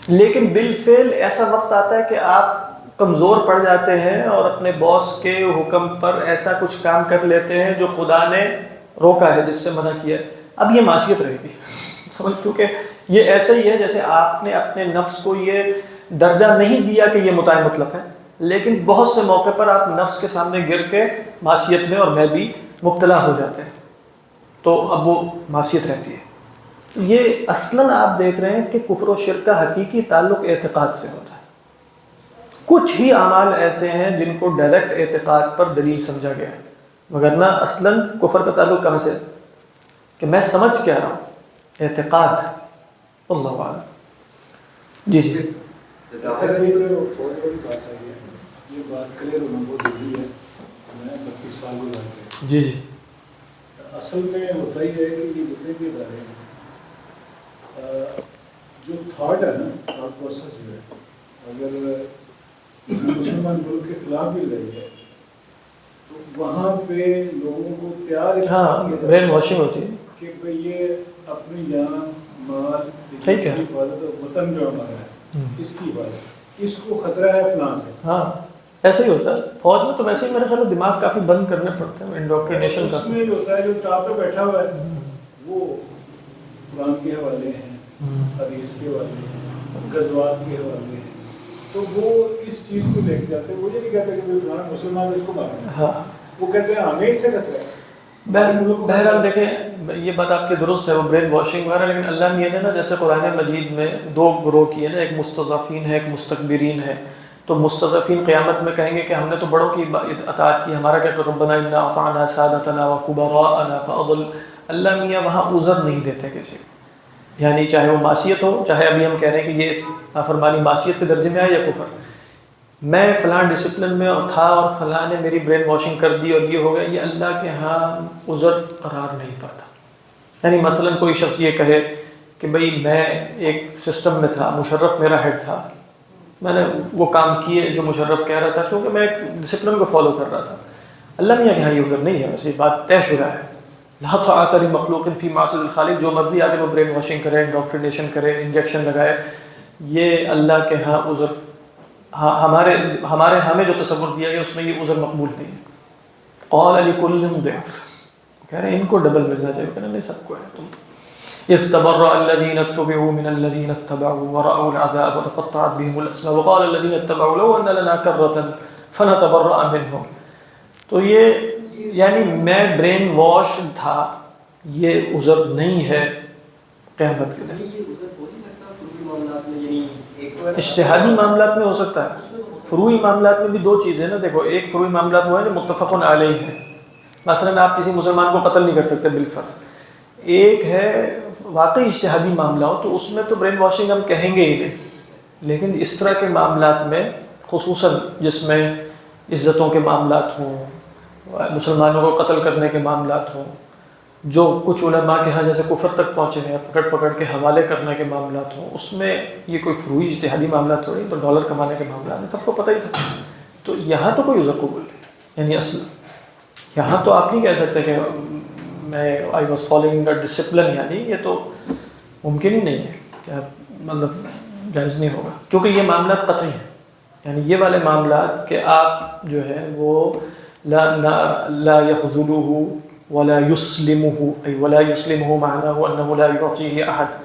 لیکن بالفعل ایسا وقت آتا ہے کہ آپ کمزور پڑ جاتے ہیں اور اپنے باس کے حکم پر ایسا کچھ کام کر لیتے ہیں جو خدا نے روکا ہے، جس سے منع کیا ہے، اب یہ معصیت رہے گی سمجھ، کیونکہ یہ ایسا ہی ہے جیسے آپ نے اپنے نفس کو یہ درجہ نہیں دیا کہ یہ مطاع مطلق ہے، لیکن بہت سے موقع پر آپ نفس کے سامنے گر کے معصیت میں اور میں بھی مبتلا ہو جاتے ہیں، تو اب وہ معصیت رہتی ہے۔ یہ اصلاً آپ دیکھ رہے ہیں کہ کفر و شرک کا حقیقی تعلق اعتقاد سے ہوتا ہے۔ کچھ ہی اعمال ایسے ہیں جن کو ڈائریکٹ اعتقاد پر دلیل سمجھا گیا ہے، وگرنہ اصلاً کفر کا تعلق کہاں سے ہے؟ کہ میں سمجھ کیا رہا ہوں، اعتقاد۔ اللہ عالم۔ جی جی سر ایک فوج والی بات ہے، یہ بات کلیئر ہونا بہت ضروری ہے۔ میں 32 سال گزار گیا۔ جی جی اصل میں ہوتا ہی ہے کہ یہ جتنے بھی ادارے ہیں، جو تھاٹ ہے نا، تھاٹ پروسیس جو ہے، اگر مسلمان ملک کے خلاف بھی لڑائی ہے تو وہاں پہ لوگوں کو تیار اس برین واشنگ ہوتی ہے کہ بھئی یہ اپنی جان مال کی ٹھیک ہے، حفاظت اور وطن جو ہمارا ہے اس کی حفاظت، اس کو خطرہ ہے فلاں سے۔ ہاں ایسے ہی ہوتا ہے فوج میں، تو ویسے ہی میرے خیال میں دماغ کافی بند کرنے پڑتے ہیں، انڈوکٹرینیشن کا۔ اس میں جو ہوتا ہے جو ٹاپ پہ بیٹھا ہوا ہے وہ قرآن کے حوالے ہیں، حدیث کے حوالے ہیں، غزوات کے حوالے ہیں، تو وہ اس چیز کو لے کے جاتے ہیں۔ وہ یہ نہیں کہتے کہ فلاں مسلمان اس کو مارنا، ہاں وہ کہتے ہیں ہمیں اس سے خطرہ ہے۔ بہرحال دیکھیں یہ بات آپ کی درست ہے، وہ برین واشنگ وغیرہ، لیکن اللہ نے نا جیسے قرآن مجید میں دو گروہ کیے نا، ایک مستضعفین ہے، ایک مستکبرین ہے۔ تو مستضعفین قیامت میں کہیں گے کہ ہم نے تو بڑوں کی اطاعت کی، ہمارا کیا ربنا انا اطعنا سادتنا وکبراءنا فاضل۔ اللہ میاں وہاں عذر نہیں دیتے کسی، یعنی چاہے وہ معصیت ہو، چاہے ابھی ہم کہہ رہے ہیں کہ یہ نافرمانی معصیت کے درجے میں آئے یا کفر، میں فلاں ڈسپلن میں تھا اور فلاں نے میری برین واشنگ کر دی اور یہ ہو گیا، یہ اللہ کے ہاں عذر قرار نہیں پاتا۔ یعنی مثلا کوئی شخص یہ کہے کہ بھئی میں ایک سسٹم میں تھا، مشرف میرا ہیڈ تھا، میں نے وہ کام کیے جو مشرف کہہ رہا تھا کیونکہ میں ایک ڈسپلن کو فالو کر رہا تھا، اللہ میاں کہ ہاں یہ عذر نہیں ہے، ویسے یہ بات طے شدہ ہے۔ لا طاعۃ لمخلوق فی معصیۃ الخالق، جو مرضی آگے وہ برین واشنگ کرے، انڈوکٹرینیشن کرے، انجیکشن لگائے، یہ اللہ کے ہاں عذر، ہمارے ہمیں جو تصور دیا گیا اس میں یہ عذر مقبول نہیں ہے۔ قال لکل ضعف، کہہ رہے ہیں ان کو ڈبل ملنا چاہیے، کہنا نہیں سب کو ہے۔ تم اذ تبرأ الذین اتبعوا من الذین اتبعوا ورأوا العذاب وتقطعت بهم الاسباب وقال الذین اتبعوا لو ان لنا کرة فنتبرأ منهم۔ تو یہ یعنی میں برین واش تھا، یہ عذر نہیں ہے قیامت کے دن۔ اجتہادی معاملات میں ہو سکتا ہے، فروعی معاملات میں بھی دو چیزیں نا، دیکھو ایک فروعی معاملات وہ ہیں جو متفق علیہ ہیں، مثلا آپ کسی مسلمان کو قتل نہیں کر سکتے بالفرض، ایک ہے واقعی اجتہادی معاملہ ہو تو اس میں تو برین واشنگ ہم کہیں گے ہی نہیں، لیکن اس طرح کے معاملات میں خصوصاً جس میں عزتوں کے معاملات ہوں، مسلمانوں کو قتل کرنے کے معاملات ہوں، جو کچھ علماء کے ہاں جیسے کفر تک پہنچے ہیں، پکڑ پکڑ کے حوالے کرنے کے معاملات ہوں، اس میں یہ کوئی فروعی اجتہادی معاملات تھوڑی، تو ڈالر کمانے کے معاملات ہیں، سب کو پتہ ہی تھا. تو یہاں تو کوئی عذر قبول نہیں، یعنی اصل یہاں تو آپ نہیں کہہ سکتے کہ میں I was following the discipline, یعنی یہ تو ممکن ہی نہیں ہے کہ مطلب جائز نہیں ہوگا، کیونکہ یہ معاملات قطعی ہیں. یعنی یہ والے معاملات کہ آپ جو ہے وہ لا يخذلوه ولا يسلمه، ای ولا يسلمه معناه انه لا يعطيه احد،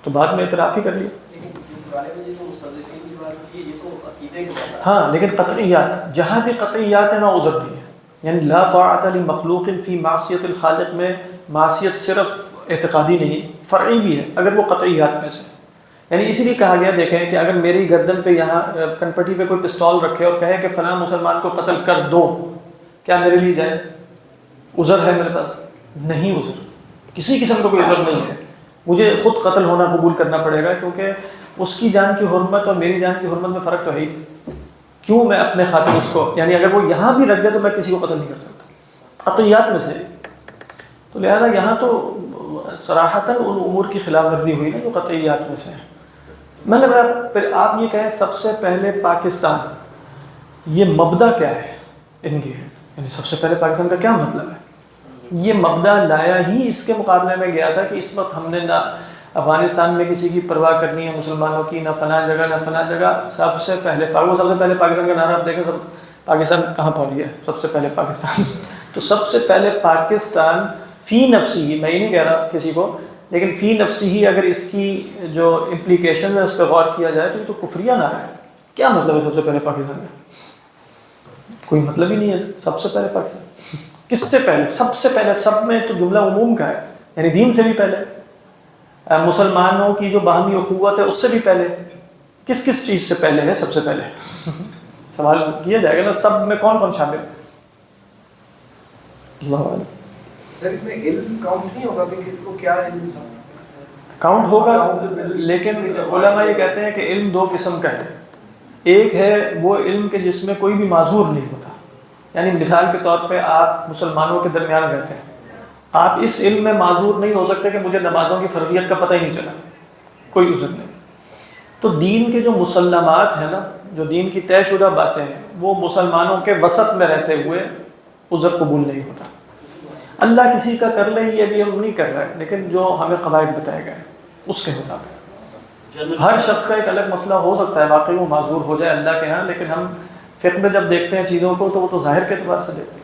تو بعد میں اعتراف ہی کر لیا. لیکن قرآن میں جو مصنفین کی بات کی یہ تو عقیدے کے بات ہے. ہاں لیکن قطعیات جہاں بھی قطعیات ہیں نا عذر نہیں ہے. یعنی لا طاعت لمخلوق فی معصیت الخالق میں معصیت صرف اعتقادی نہیں، فرعی بھی ہے اگر وہ قطعیات میں سے. یعنی اسی لیے کہا گیا دیکھیں کہ اگر میری گردن پہ یہاں کنپٹی پہ کوئی پستول رکھے اور کہے کہ فلاں مسلمان کو قتل کر دو، کیا میرے لیے جائے؟ عذر ہے میرے پاس؟ نہیں عذر، کسی قسم کا کوئی عذر نہیں ہے. مجھے خود قتل ہونا قبول کرنا پڑے گا، کیونکہ اس کی جان کی حرمت اور میری جان کی حرمت میں فرق تو ہے ہی. کیوں میں اپنے خاطر اس کو، یعنی اگر وہ یہاں بھی رکھ دے تو میں کسی کو قتل نہیں کر سکتا، قطعیات میں سے. تو لہذا یہاں تو صراحتاً ان امور کی خلاف ورزی ہوئی نا جو قطعیات میں سے ہیں. مطلب پھر آپ یہ کہیں سب سے پہلے پاکستان، یہ مبدا کیا ہے ان کی؟ یعنی سب سے پہلے پاکستان کا کیا مطلب ہے؟ یہ مبدا لایا ہی اس کے مقابلے میں گیا تھا کہ اس وقت ہم نے نہ افغانستان میں کسی کی پرواہ کرنی ہے مسلمانوں کی، نہ فلاں جگہ نہ فلاں جگہ. سب سے پہلے وہ سب سے پہلے پاکستان کا نعرہ آپ دیکھیں، سب پاکستان کہاں پہنچ گیا؟ سب سے پہلے پاکستان. تو سب سے پہلے پاکستان فی نفسی ہی، میں یہ نہیں کہہ رہا کسی کو، لیکن فی نفسی ہی اگر اس کی جو امپلیکیشن ہے اس پہ غور کیا جائے تو یہ تو کفریہ نعرہ ہے. کیا مطلب ہے سب سے پہلے پاکستان کا؟ کوئی مطلب ہی نہیں ہے. سب سے پہلے پاکستان کس سے پہلے؟ سب سے پہلے، سب میں تو جملہ عموم کا ہے، یعنی دین سے بھی پہلے، مسلمانوں کی جو باہمی اخوت ہے اس سے بھی پہلے. کس کس چیز سے پہلے ہے سب سے پہلے؟ سوال کیا جائے گا نا، سب میں کون کون شامل؟ اللہ عالم. سر اس میں علم کاؤنٹ نہیں ہوگا کہ کس کو کیا علم تھا؟ کاؤنٹ ہوگا، لیکن علماء یہ کہتے ہیں کہ علم دو قسم کا ہے. ایک ہے وہ علم کے جس میں کوئی بھی معذور نہیں ہوتا. یعنی مثال کے طور پہ آپ مسلمانوں کے درمیان رہتے ہیں، آپ اس علم میں معذور نہیں ہو سکتے کہ مجھے نمازوں کی فرضیت کا پتہ ہی نہیں چلا، کوئی عذر نہیں. تو دین کے جو مسلمات ہیں نا، جو دین کی طے شدہ باتیں ہیں، وہ مسلمانوں کے وسط میں رہتے ہوئے عذر قبول نہیں ہوتا. اللہ کسی کا کر لے یہ بھی ہم نہیں کر رہے، لیکن جو ہمیں قواعد بتائے گئے اس کے مطابق ہر شخص کا ایک الگ مسئلہ ہو سکتا ہے، واقعی وہ معذور ہو جائے اللہ کے ہاں، لیکن ہم فقہ میں جب دیکھتے ہیں چیزوں کو تو وہ تو ظاہر کے اعتبار سے دیکھتے ہیں.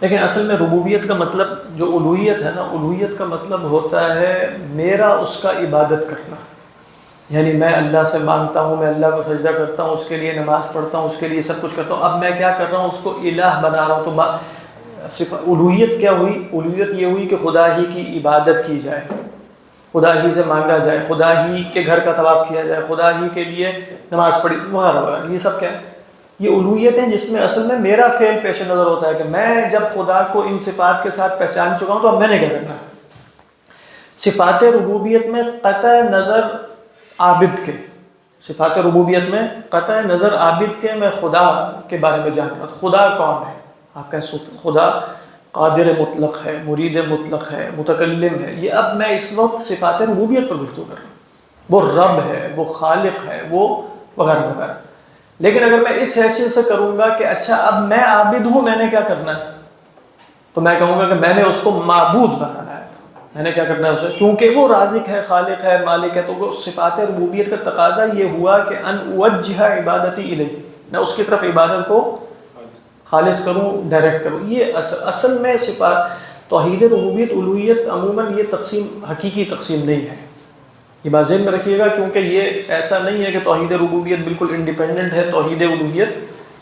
لیکن اصل میں ربوبیت کا مطلب جو الوہیت ہے نا، الوہیت کا مطلب ہوتا ہے میرا اس کا عبادت کرنا. یعنی میں اللہ سے مانگتا ہوں، میں اللہ کو سجدہ کرتا ہوں، اس کے لیے نماز پڑھتا ہوں، اس کے لیے سب کچھ کرتا ہوں. اب میں کیا کر رہا ہوں؟ اس کو الہ بنا رہا ہوں. تو صرف الوہیت کیا ہوئی؟ الوہیت یہ ہوئی کہ خدا ہی کی عبادت کی جائے، خدا ہی سے مانگا جائے، خدا ہی کے گھر کا طواف کیا جائے، خدا ہی کے لیے نماز پڑھی وغیرہ وغیرہ. یہ سب کیا ہے؟ یہ الوہیت ہیں جس میں اصل میں میرا فعل پیش نظر ہوتا ہے کہ میں جب خدا کو ان صفات کے ساتھ پہچان چکا ہوں تو اب میں نے کیا کرنا ہے. صفات ربوبیت میں قطع نظر عابد کے، صفات ربوبیت میں قطع نظر عابد کے میں خدا کے بارے میں جان رہا ہوں. خدا کون ہے؟ آپ کہیں خدا قادر مطلق ہے، مرید مطلق ہے، متکلم ہے. یہ اب میں اس وقت صفات ربوبیت پر گفتگو کر رہا ہوں. وہ رب ہے، وہ خالق ہے، وہ وغیرہ وغیرہ. لیکن اگر میں اس حیثیت سے کروں گا کہ اچھا اب میں عابد ہوں، میں نے کیا کرنا ہے، تو میں کہوں گا کہ میں نے اس کو معبود بنانا ہے، میں نے کیا کرنا ہے اسے، کیونکہ وہ رازق ہے، خالق ہے، مالک ہے. تو وہ صفات ربوبیت کا تقاضا یہ ہوا کہ ان اوجہ عبادتی الیہ، میں اس کی طرف عبادت کو خالص کروں، ڈائریکٹ کروں. یہ اصل میں صفات توحید ربوبیت الوہیت عموماً یہ تقسیم حقیقی تقسیم نہیں ہے. یہ بات ذہن میں رکھیے گا، کیونکہ یہ ایسا نہیں ہے کہ توحید ربوبیت بالکل انڈیپینڈنٹ ہے، توحید الوہیت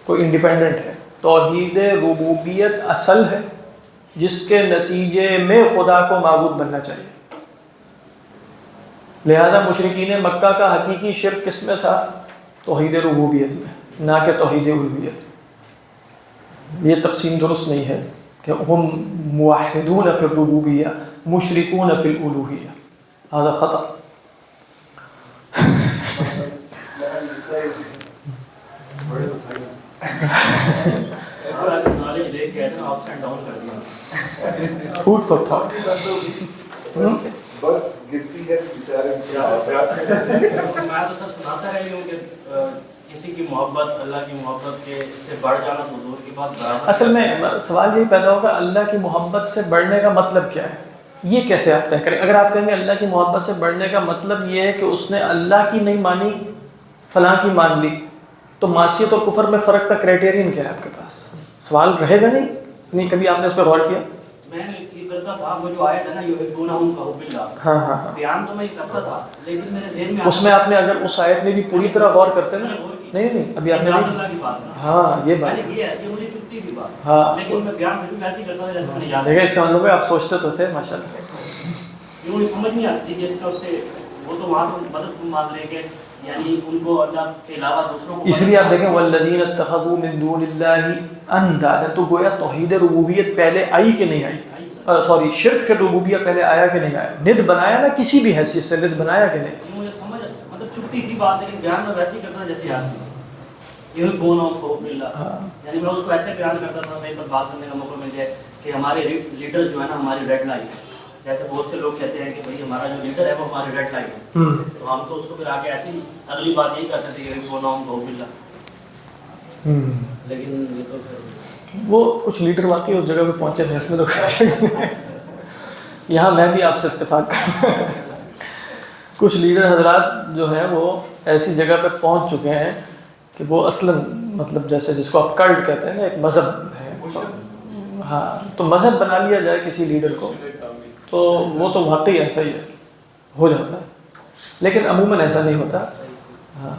کوئی انڈیپینڈنٹ ہے. توحید ربوبیت اصل ہے جس کے نتیجے میں خدا کو معبود بننا چاہیے. لہذا مشرکین مکہ کا حقیقی شرک کس میں تھا؟ توحید ربوبیت میں. نہ کہ توحید الوہیت. یہ تقسیم درست نہیں ہے کہ ہم موحدون فی الربوبیہ مشرکون فی الالوہیہ، هذا خطأ. بڑے مسائل نالج لے کے اپس اینڈ ڈاؤن کر دیا. Food for thought. برف گرتی ہے بیچارے میں تو سر سناتا ہے کہ کسی کی محبت اللہ کی محبت کے سے بڑھ جانا تو دور کی بات. اصل میں سوال یہی پیدا ہوگا اللہ کی محبت سے بڑھنے کا مطلب کیا ہے؟ یہ کیسے آپ طے کریں؟ اگر آپ کہیں گے اللہ کی محبت سے بڑھنے کا مطلب یہ ہے کہ اس نے اللہ کی نہیں مانی فلاں کی مان لی، تو معصیت اور کفر میں فرق کا کرائٹیرین کیا ہے آپ کے پاس؟ سوال رہے گا نہیں کبھی آپ نے اس پہ غور کیا؟ میں نے یہ کرتا تھا، وہ جو آیت ہے نا یحبونہم کحب اللہ، ہاں بیان تو میں یہ کرتا تھا لیکن میرے ذہن میں اس میں آپ نے اگر اس آیت میں بھی پوری طرح غور کرتے نا، نہیں ابھی آپ نے اللہ کی بات نا، ہاں یہ بات ہے. یہ مجھے چپتی تھی بات، ہاں لیکن میں بیان پھر بھی ویسے ہی کرتا تھا جیسے میں نے یاد دیکھا اس کا مطلب ہے آپ سوچتے تو تھے ماشاء اللہ. یہ مجھے سمجھ نہیں آتی کہ اس کا اس سے وہ تو وہاں تو مدد مان لیں گے، یعنی ان کو اللہ کے علاوہ دوسروں کو. اس لیے آپ دیکھیں والذین اتخذوا من دون اللہ اندادا، تو گویا توحید ربوبیت پہلے آئی کہ نہیں آئی؟ سوری شرک فی الربوبیہ پہلے آیا کہ نہیں آیا؟ ند بنایا نا کسی بھی حیثیت سے، ند بنایا کہ نہیں؟ یہ مجھے سمجھ مطلب چپتی تھی بات، لیکن بیان میں ویسے ہی کرتا تھا جیسے یاد نہیں. یہ بونا کحب اللہ، یعنی میں اس کو ایسے بیان کرتا تھا میرے پر بات کرنے کا موقع مل جائے کہ ہمارے لیڈر جو ہے نا ہماری ریڈ لائن ہے. جیسے بہت سے لوگ کہتے ہیں کہ بھائی ہمارا جو لیڈر ہے وہ ہماری ریڈ لائن ہے، تو ہم تو اس کو پھر آگے ایسی اگلی بات یہی کرتے تھے کہ وہ نام کحب اللہ. لیکن یہ تو پھر وہ کچھ لیڈر واقعی اس جگہ پہ پہنچے نہیں، اس میں تو یہاں میں بھی آپ سے اتفاق کرتا ہوں. کچھ لیڈر حضرات جو ہیں وہ ایسی جگہ پہ پہنچ چکے ہیں کہ وہ اصلاً مطلب جیسے جس کو آپ کلٹ کہتے ہیں نا، ایک مذہب ہے. ہاں تو مذہب بنا لیا جائے کسی لیڈر کو تو وہ تو واقعی ایسا ہی ہے، ہو جاتا ہے، لیکن عموماً ایسا نہیں ہوتا. ہاں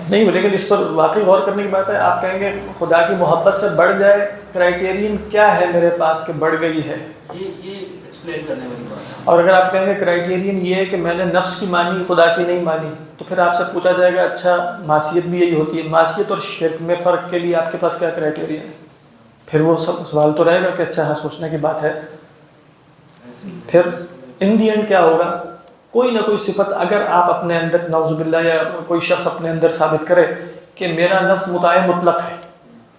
نہیں، لیکن اس پر واقعی غور کرنے کی بات ہے. آپ کہیں گے خدا کی محبت سے بڑھ جائے، کرائٹیرین کیا ہے میرے پاس کہ بڑھ گئی ہے؟ یہ ایکسپلین کرنے والی بات ہے. اور اگر آپ کہیں گے کرائٹیرین یہ ہے کہ میں نے نفس کی مانی خدا کی نہیں مانی، تو پھر آپ سے پوچھا جائے گا اچھا معصیت بھی یہی ہوتی ہے، معصیت اور شرک میں فرق کے لیے آپ کے پاس کیا کرائٹیرین ہے؟ پھر وہ سب سوال تو رہے گا کہ اچھا ہاں سوچنے کی بات ہے. پھر ان دی اینڈ کیا ہوگا؟ کوئی نہ کوئی صفت اگر آپ اپنے اندر نعوذ باللہ یا کوئی شخص اپنے اندر ثابت کرے کہ میرا نفس مطاع مطلق ہے،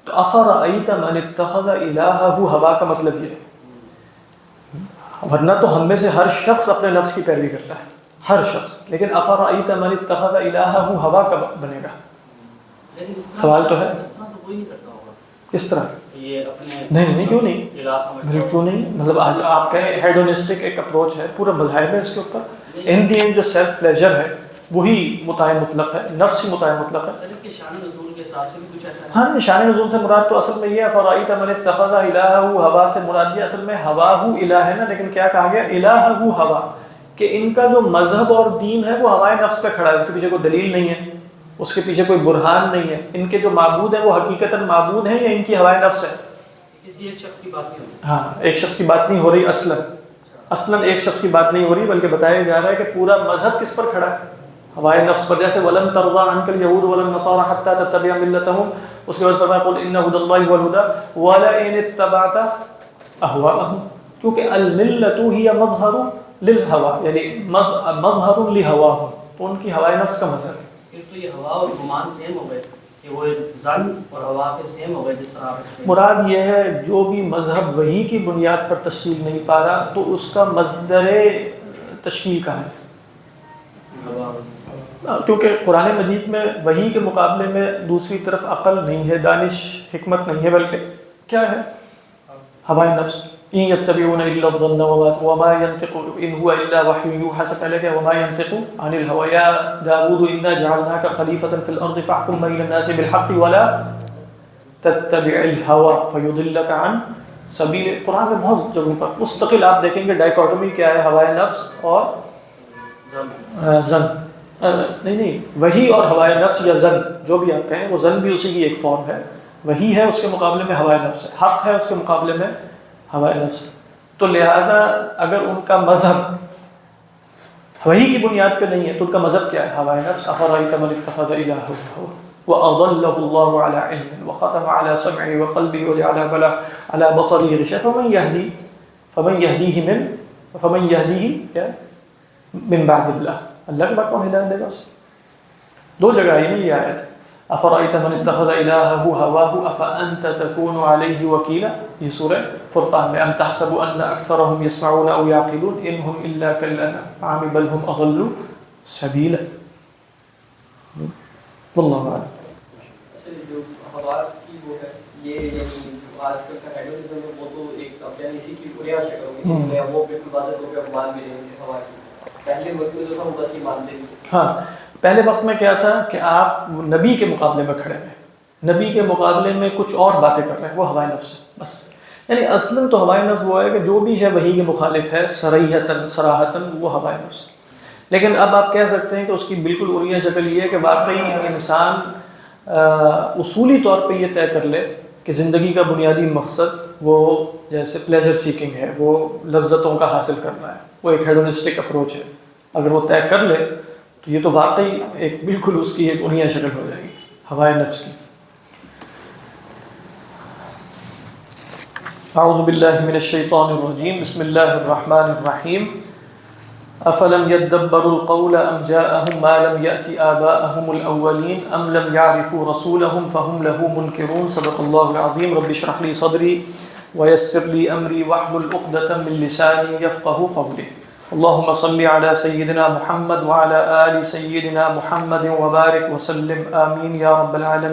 تو افرأیت من اتخذ الہہ ہوا کا مطلب یہ ہے. ورنہ تو ہم میں سے ہر شخص اپنے نفس کی پیروی کرتا ہے، ہر شخص، لیکن افرأیت من اتخذ الہہ ہوا کا بنے گا. لیکن اس طرح سوال تو ہے اس طرح تو کوئی نہیں کرتا ہوگا. کس طرح؟ یہ اپنے نہیں کیوں نہیں، الہ سمجھتا بالکل کیوں نہیں. مطلب آج آپ کہیں ہیڈونسٹک ایک اپروچ ہے، پورا مذاہب ہے اس کے اوپر. ان دی اینڈ جو سیلف پلیجر ہے وہی مطاع مطلق ہے، نفس ہی مطاع مطلق ہے. سر اس کے شان نزول کے حساب سے بھی کچھ ایسا ہے. ہاں نشان نزول سے مراد تو اصل میں یہ افرأیت من اتخذ الہہ ہوا سے مراد یہ اصل میں ہواہ الہ ہے نا، لیکن کیا کہا گیا؟ الہہ ہوا، کہ ان کا جو مذہب اور دین ہے وہ ہوائے نفس پہ کھڑا ہے، اس کے پیچھے کوئی دلیل نہیں ہے، اس کے پیچھے کوئی برہان نہیں ہے. ان کے جو معبود ہیں وہ حقیقتاً معبود ہیں یا ان کی ہوائے نفس ہے؟ کسی ایک شخص کی بات نہیں ہوتی. ہاں ایک شخص کی بات نہیں ہو رہی، اصلاً ایک شخص کی بات نہیں ہو رہی، بلکہ بتایا جا رہا ہے کہ پورا مذہب کس پر کھڑا ہے؟ ہوائے نفس پر. جیسے وَلَن تَرْضَىٰ عَنْكَ الْيَهُودُ وَلَا النَّصَارَىٰ حَتَّىٰ تَتَّبِعَ مِلَّتَهُمْ. اس کے بعد فرمایا قُلْ إِنَّ هُدَى اللَّهِ هُوَ الْهُدَىٰ وَلَئِنِ اتَّبَعْتَ أَهْوَاءَهُمْ، کیونکہ الملۃ هی مظہر للہوا، یعنی مظہر لہواہم، تو ان کی ہوائے نفس کا مظہر ہے. پھر تو یہ ہوا اور گمان سیم ہو گئے کہ وہ زن اور ہوا پھر سیم ہو گئے جس طرح آپ explain. مراد یہ ہے جو بھی مذہب وحی کی بنیاد پر تشکیل نہیں پا رہا تو اس کا مصدر تشکیل کا ہے. کیونکہ قرآن مجید میں وحی کے مقابلے میں دوسری طرف عقل نہیں ہے، دانش، حکمت نہیں ہے، بلکہ کیا ہے؟ ہوائے نفس. ان یتبعون الا الظن وما ينطق ان هو الا وحی یوحی، سے پہلے کہ وما ينطق عن الهوى یا داود انا جعلناک خلیفۃ فی الارض فاحکم بین الناس بالحق ولا تتبع الهوى فیضلک عن سبیل. قرآن میں بہت جگہوں پر مستقل آپ دیکھیں گے ڈائیکاٹومی کیا ہے، ہوائے نفس اور زن. نہیں وحی اور ہوائے نفس یا زن جو بھی آپ کہیں، وہ زن بھی اسی کی ایک فارم ہے. وحی ہے اس کے مقابلے میں ہوائے نفس ہے، حق ہے اس کے مقابلے میں ہوائے نفس. تو لہذا اگر ان کا مذہب وحی کی بنیاد پہ نہیں ہے تو ان کا مذہب کیا ہے؟ ہوائے نفس. افرأیت من اتخذ الہہ ہوا. وأضله الله على علم وختم على سمعه وقلبه وجعل على بصره غشاوة فمن يهديه من بعد اللہ. اللہ کے بعد کون ہدایت دے گا اسے؟ دو جگہ آئی نہیں یہ آیت. افرأيت من اتخذ إلهه هواه أفأنت تكون عليه وكيلا. یہ سورہ فرقان میں. ام تحسب ان اکثرهم يسمعون او يعقلون ان هم الا كالانعام بل هم اضل سبيلا. واللہ اعلم. جو ہوا کی وہ ہے یہ یعنی آج کل کا ہیڈوزم میں وہ تو ایک اب یعنی اسی کی بنیاد شکل ہوگی وہ بالکل واضح طور پہ مان بھی نہیں ہوا کی. پہلے وقت میں جو تھا وہ بس ہی مانتے نہیں. ہاں پہلے وقت میں کیا تھا کہ آپ نبی کے مقابلے میں کھڑے ہوئے, نبی کے مقابلے میں کچھ اور باتیں کر رہے ہیں, وہ ہوائے نفس ہے بس. یعنی اصلاً تو ہوائے نفس وہ ہے کہ جو بھی ہے وہی کے مخالف ہے صراحتاً وہ ہوائے نفس. لیکن اب آپ کہہ سکتے ہیں کہ اس کی بالکل عریہ شکل یہ ہے کہ واقعی انسان اصولی طور پہ یہ طے کر لے کہ زندگی کا بنیادی مقصد وہ جیسے پلیزر سیکنگ ہے, وہ لذتوں کا حاصل کرنا ہے, وہ ایک ہیڈونسٹک اپروچ ہے. اگر وہ طے کر لے تو یہ تو واقعی ایک بالکل اس کی ایک عریہ شکل ہو جائے گی ہوائے نفس کی. اعوذ باللہ من الشیطان الرجیم. بسم اللہ الرحمن الرحیم. افلم يدبروا القول ام جاءهم ما لم يأت آباءهم الأولين ام لم يعرفوا رسولهم فهم له منكرون. صدق الله العظيم. رب اشرح لي صدري ويسر لي أمري واحلل عقدة من لساني يفقهوا قولي. اللهم صل على سيدنا محمد وعلى آل سيدنا محمد وبارك وسلم آمين يا رب العالمين.